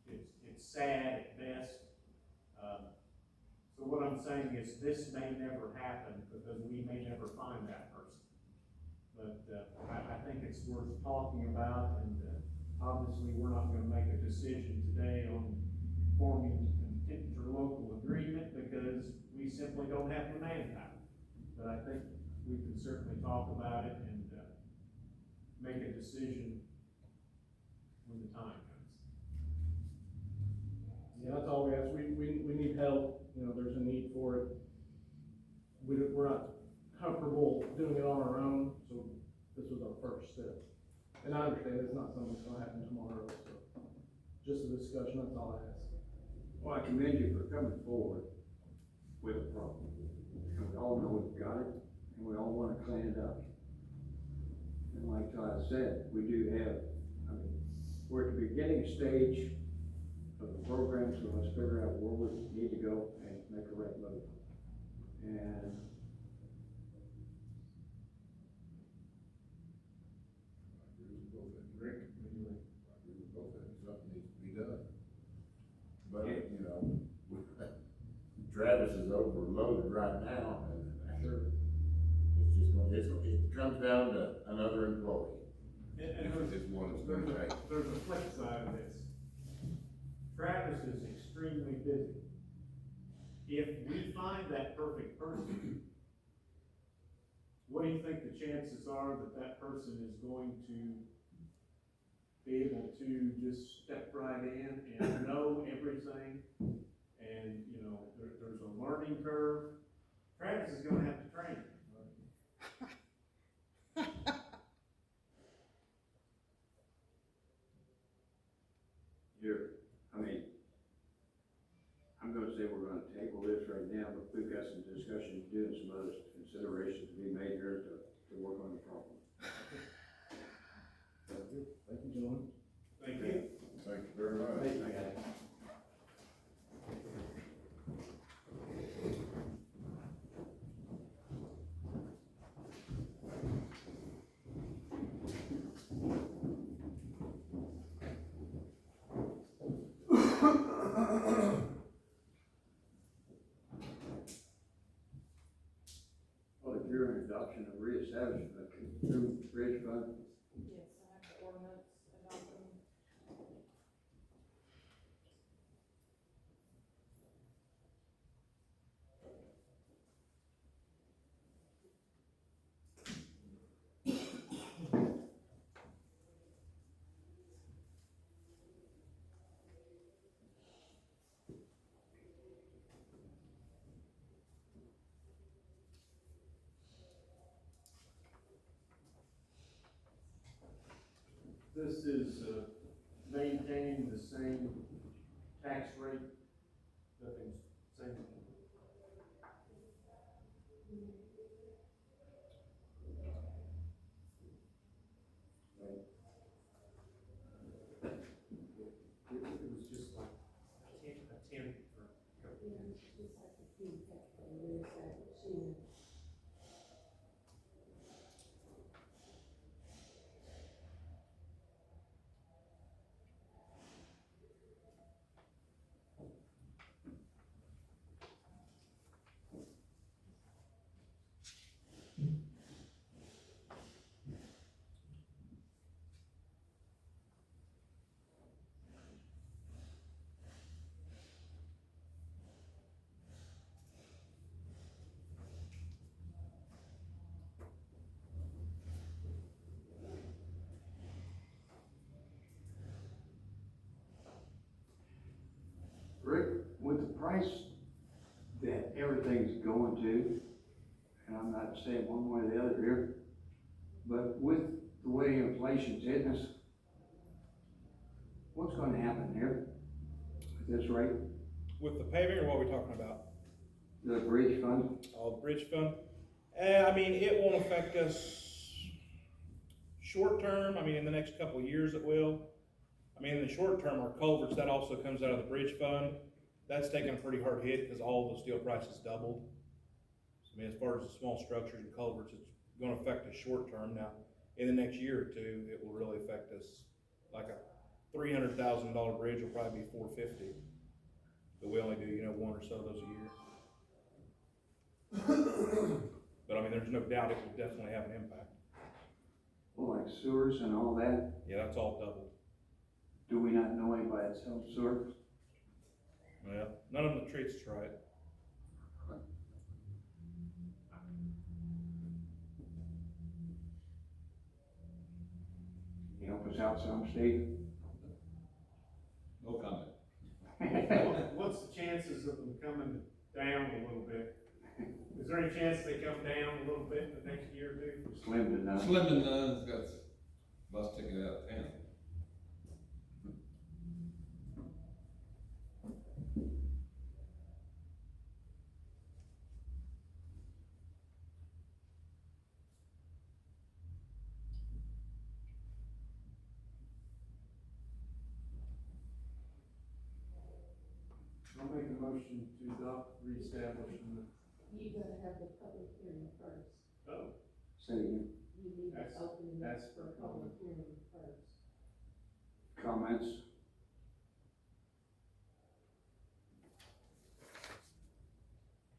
It's sad at best. So what I'm saying is this may never happen because we may never find that person. But I think it's worth talking about, and obviously we're not gonna make a decision today on forming an interlocal agreement because we simply don't have the manpower. But I think we can certainly talk about it and make a decision when the time comes. Yeah, that's all we ask. We need help. You know, there's a need for it. We're not comfortable doing it on our own, so this was our first step. And I understand it's not something that's gonna happen tomorrow, so just a discussion, that's all I ask. Well, I commend you for coming forward with a problem. And we all know we've got it, and we all wanna clean it up. And like Todd said, we do have, we're at the beginning stage of the program, so let's figure out where we need to go and make a right move. And Rick, I agree with both of them, something needs to be done. But, you know, Travis is overloaded right now, and sure, it comes down to another employee. And This one is gonna take. there's a flip side of this. Travis is extremely busy. If we find that perfect person, what do you think the chances are that that person is going to be able to just step right in and know everything? And, you know, there's a learning curve. Travis is gonna have to train him. I'm gonna say we're gonna table this right now, but we've got some discussion to do and some other considerations to be made here to work on the problem. Thank you, gentlemen. Thank you. Thank you very much. Thank you. Well, if you're an adoption of reestablishment, through bridge fund, Yes, I have the ordinance adopting. This is maintaining the same tax rate, nothing's same. It was just like a 10 for. Yeah, it's just like the fee cut from reestablishing. going to, and I'm not saying one way or the other here, but with the way inflation's hitting us, what's gonna happen here at this rate? With the paving, or what are we talking about? The bridge fund? Oh, the bridge fund? I mean, it won't affect us short term. I mean, in the next couple of years it will. I mean, in the short term, our culverts, that also comes out of the bridge fund. That's taken a pretty hard hit because all the steel prices doubled. So, I mean, as far as the small structures and culverts, it's gonna affect us short term. Now, in the next year or two, it will really affect us. Like a $300,000 bridge will probably be $450. But we only do, one or so of those a year. But I mean, there's no doubt it will definitely have an impact. Well, like sewers and all that, Yeah, that's all doubled. do we not know anybody that sells sewer? Well, none of them treats us right. Can you help us out some, Steve? No comment. What's the chances of them coming down a little bit? Is there any chance they come down a little bit in the next year or two? Slim to none. Slim and Nunn's got bus ticket out of town. I'll make a motion to adopt, reestablishing the. You gotta have the public hearing first. Oh. Say again. You need to That's- open that's this for public hearing first. Comments?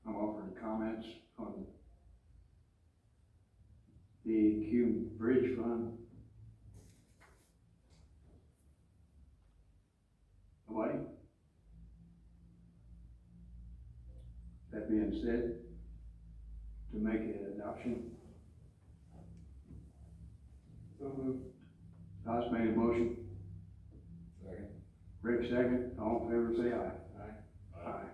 I'm offering comments on the Q Bridge Fund. Nobody? That being said, to make an adoption, So moved. Tosh made a motion, Second. Rick second, all in favor say aye. Aye. Aye.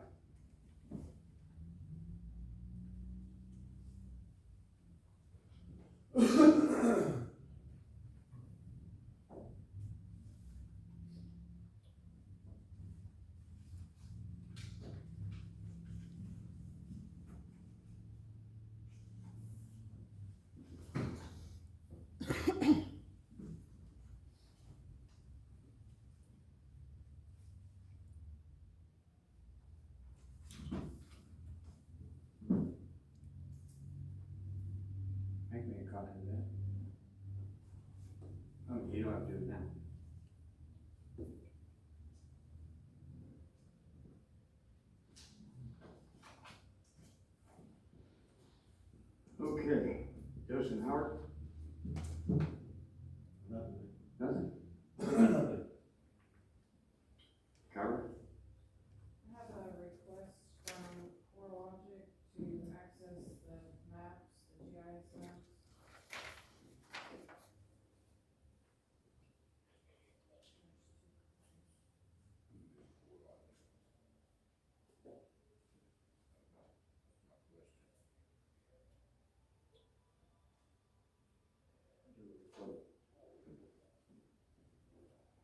Make me a copy of that. Oh, you don't have to do it now. Okay, Justin Howard, Nothing. nothing? Nothing. Carver? I have a request from CoreLogic to access the maps, the GIS maps.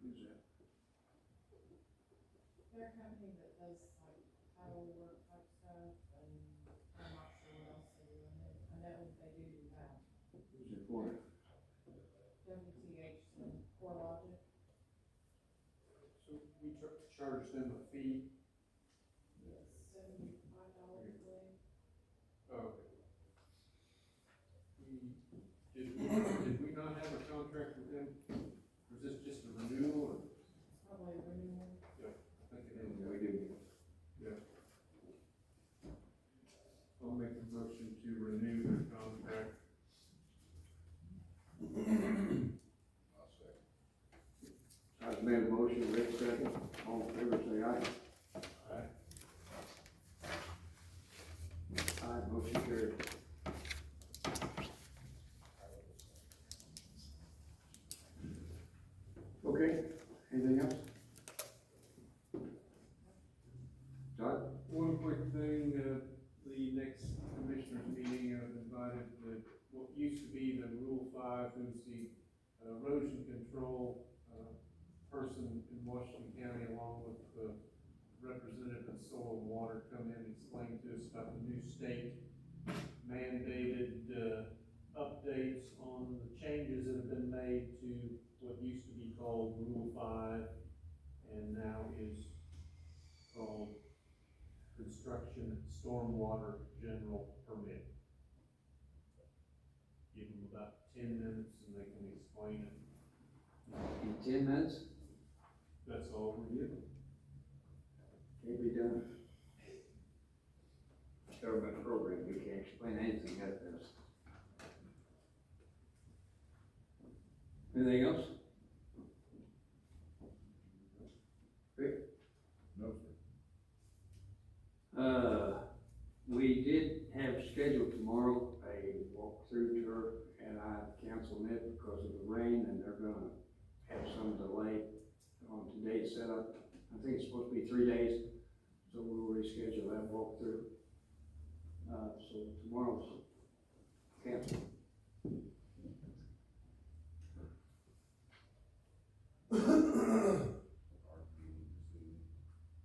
Who's that? They're a company that does like title work type stuff, and I'm not sure what else they do. I know they do that. Who's it for? WTH and CoreLogic. So we charge them a fee. $75 a day. Oh, okay. Did we not have a contract with them? Or is this just a renewal or? It's probably a renewal. I think it is. Yeah, we do. Yeah. I'll make a motion to renew their contract. I'll second. I've made a motion, Rick second, all in favor say aye. Aye. Aye, motion carried. Okay, anything else? Todd? One quick thing, the next several, person in Washington County along with the representative of Soil and Water come in and explain to us about the new state mandated, updates on the changes that have been made to what used to be called Rule 5 and now is called Construction Stormwater General Permit. Give them about 10 minutes and they can explain it. In 10 minutes, That's all for you. can't be done. Government program, we can't explain anything at this. Anything else? No, sir. We did have scheduled tomorrow a walkthrough tour, and I canceled it because of the rain, and they're gonna have some delay on today's setup. I think it's supposed to be 3 days, so we'll reschedule that walkthrough. So tomorrow's canceled.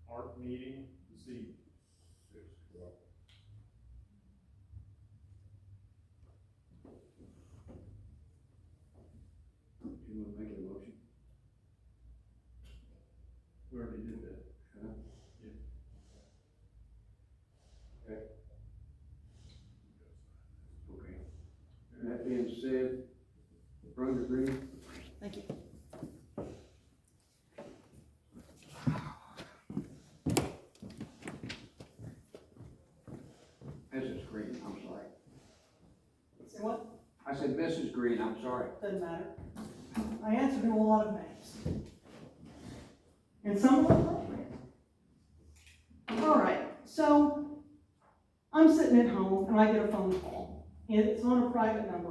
Art meeting this evening. 6 o'clock. Do you wanna make a motion? We already did that. Huh? Yeah. Okay. Okay. That being said, Brenda Green. Thank you. Mrs. Green, I'm sorry. Say what? I said Mrs. Green, I'm sorry. Doesn't matter. I answer to a lot of names. And some of them appropriate. All right, so I'm sitting at home and I get a phone call. And it's on a private number.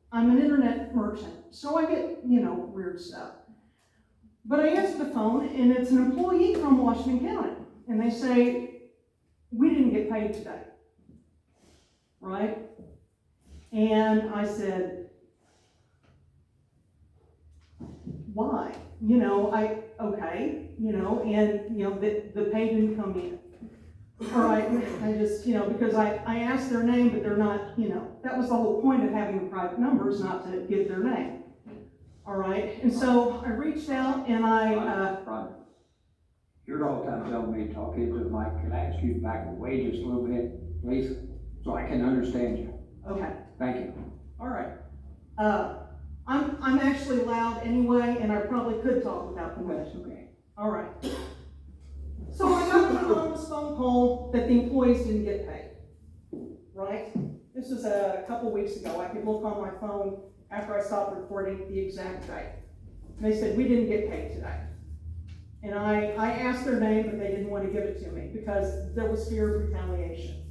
I'm an internet merchant, so I get, weird stuff. But I answer the phone and it's an employee from Washington County. And they say, we didn't get paid today. Right? And I said, why? The pay didn't come in. All right, I just, because I asked their name, but they're not, that was the whole point of having the private numbers, not to give their name. All right, and so I reached out and Rod, you're all the time telling me to talk into the mic. Can I ask you to back away just a little bit, please? So I can understand you. okay, Thank you. all right. I'm actually loud anyway, and I probably could talk without the That's okay. All right. So I got an anonymous phone call that the employees didn't get paid, right? This was a couple weeks ago. I could look on my phone after I stopped recording the exact date. And they said, we didn't get paid today. And I asked their name, but they didn't want to give it to me because there was fear of retaliation.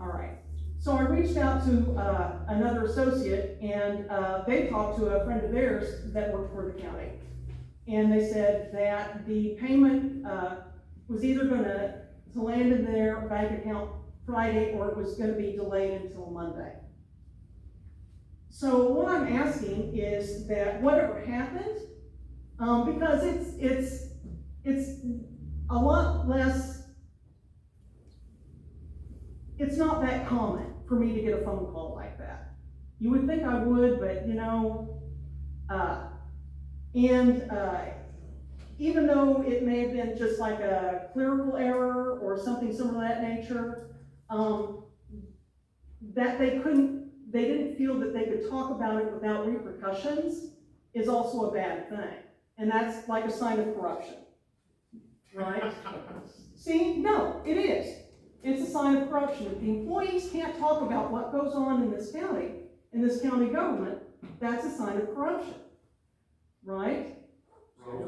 All right. So I reached out to another associate, and they talked to a friend of theirs that worked for the county. And they said that the payment was either going to land in their bank account Friday or it was going to be delayed until Monday. So what I'm asking is that whatever happened, because it's a lot less, it's not that common for me to get a phone call like that. You would think I would, but even though it may have been just like a clerical error or something similar to that nature, that they didn't feel that they could talk about it without repercussions is also a bad thing. And that's like a sign of corruption, right? See, no, it is. It's a sign of corruption. If the employees can't talk about what goes on in this county government, that's a sign of corruption, right?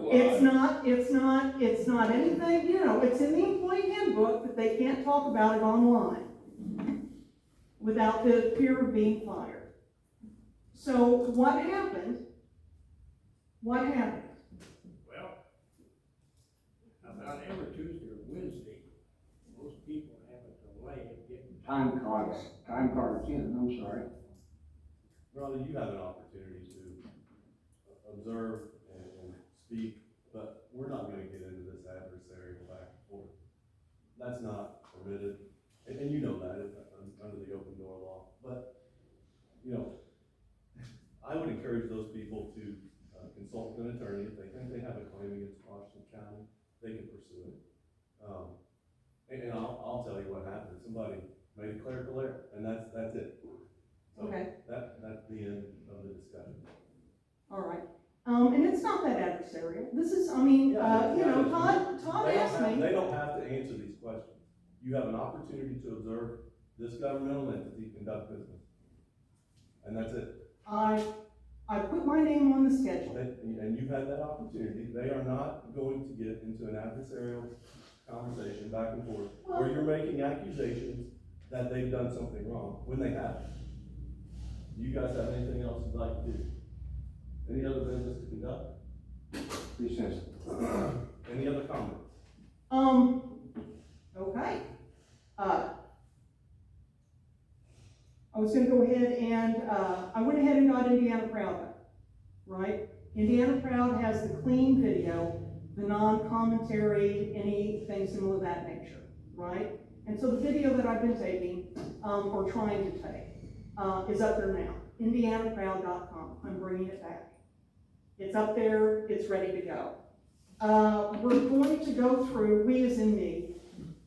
It's not anything, it's in the employee handbook that they can't talk about it online without the fear of being fired. So what happened? Well, about every Tuesday or Wednesday, most people have a delay of getting time cards in, I'm sorry. Brother, you have an opportunity to observe and speak, but we're not gonna get into this adversarial back and forth. That's not permitted, and you know that, under the open door law, but, you know, I would encourage those people to consult an attorney. If they think they have a claim against Washington County, they can pursue it. And I'll tell you what happened. Somebody made a clerical error, and that's it. So Okay. That's the end of the discussion. All right. And it's not that adversarial. This is, I mean, Todd asked me. They don't have to answer these questions. You have an opportunity to observe this governmental entity conduct business. And that's it. I put my name on the schedule. And you've had that opportunity. They are not going to get into an adversarial conversation back and forth where you're making accusations that they've done something wrong when they haven't. Do you guys have anything else you'd like to do? Any other business to conduct? Recess. Any other comments? Okay. I was gonna go ahead and, I went ahead and got Indiana Proud, right? Indiana Proud has the clean video, the non-commentary, anything similar to that nature, right? And so the video that I've been taking, or trying to take, is up there now. IndianaProud.com. I'm bringing it back. It's up there, it's ready to go. We're going to go through, we as in me,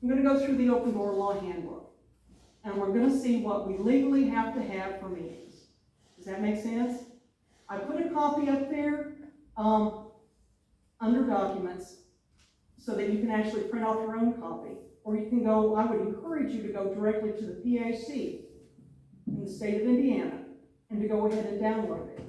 I'm gonna go through the open door law handbook. And we're gonna see what we legally have to have for meetings. Does that make sense? I put a copy up there, under documents, so that you can actually print off your own copy. Or you can go, I would encourage you to go directly to the PAC in the state of Indiana and to go ahead and download it.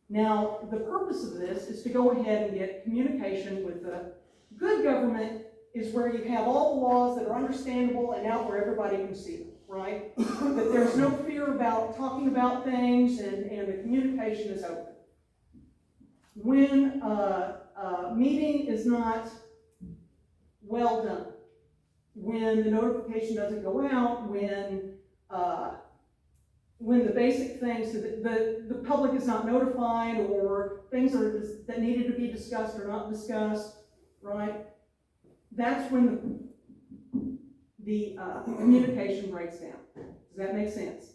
Now, the purpose of this is to go ahead and get communication with the good government is where you have all the laws that are understandable and out where everybody can see them, right? That there's no fear about talking about things and the communication is open. When a meeting is not well done, when the notification doesn't go out, when the basic things, the public is not notified, or things that needed to be discussed are not discussed, right? That's when the communication breaks down. Does that make sense?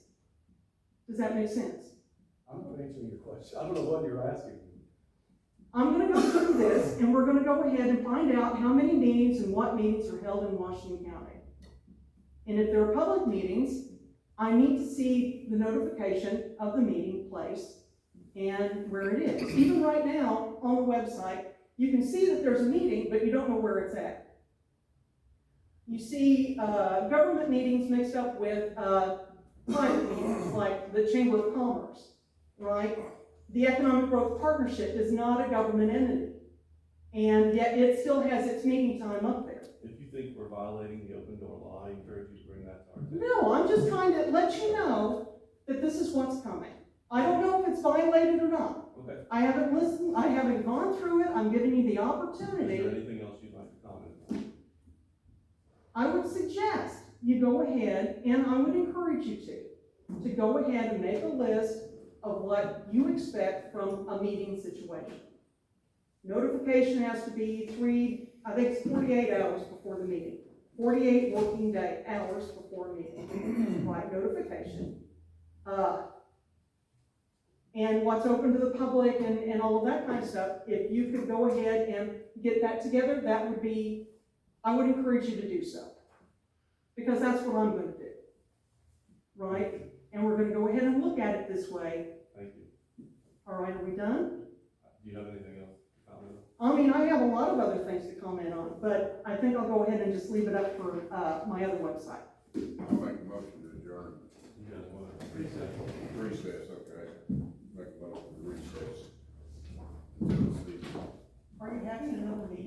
Does that make sense? I'm not answering your question. I don't know what you're asking me. I'm gonna go through this, and we're gonna go ahead and find out how many meetings and what meetings are held in Washington County. And if there are public meetings, I need to see the notification of the meeting place and where it is. Even right now, on the website, you can see that there's a meeting, but you don't know where it's at. You see government meetings mixed up with private meetings, like the Chamber of Commerce, right? The Economic Growth Partnership is not a government entity, and yet it still has its meeting time up there. If you think we're violating the open door law, I encourage you to bring that to our attention. No, I'm just trying to let you know that this is what's coming. I don't know if it's violated or not. Okay. I haven't listened, I haven't gone through it, I'm giving you the Is opportunity. there anything else you'd like to comment on? I would suggest you go ahead, and I would encourage you to go ahead and make a list of what you expect from a meeting situation. Notification has to be 48 hours before the meeting. 48 working hours before a meeting, right, notification. And what's open to the public and all of that kind of stuff, if you could go ahead and get that together, that would be, I would encourage you to do so. Because that's what I'm gonna do, right? And we're gonna go ahead and look at it this way. Thank you. All right, are we done? Do you have anything else to comment on? I mean, I have a lot of other things to comment on, but I think I'll go ahead and just leave it up for my other website. I'll make a motion to adjourn. You guys want to recess? Recess, okay. Make a motion to recess. Until this evening. Are you having another meeting?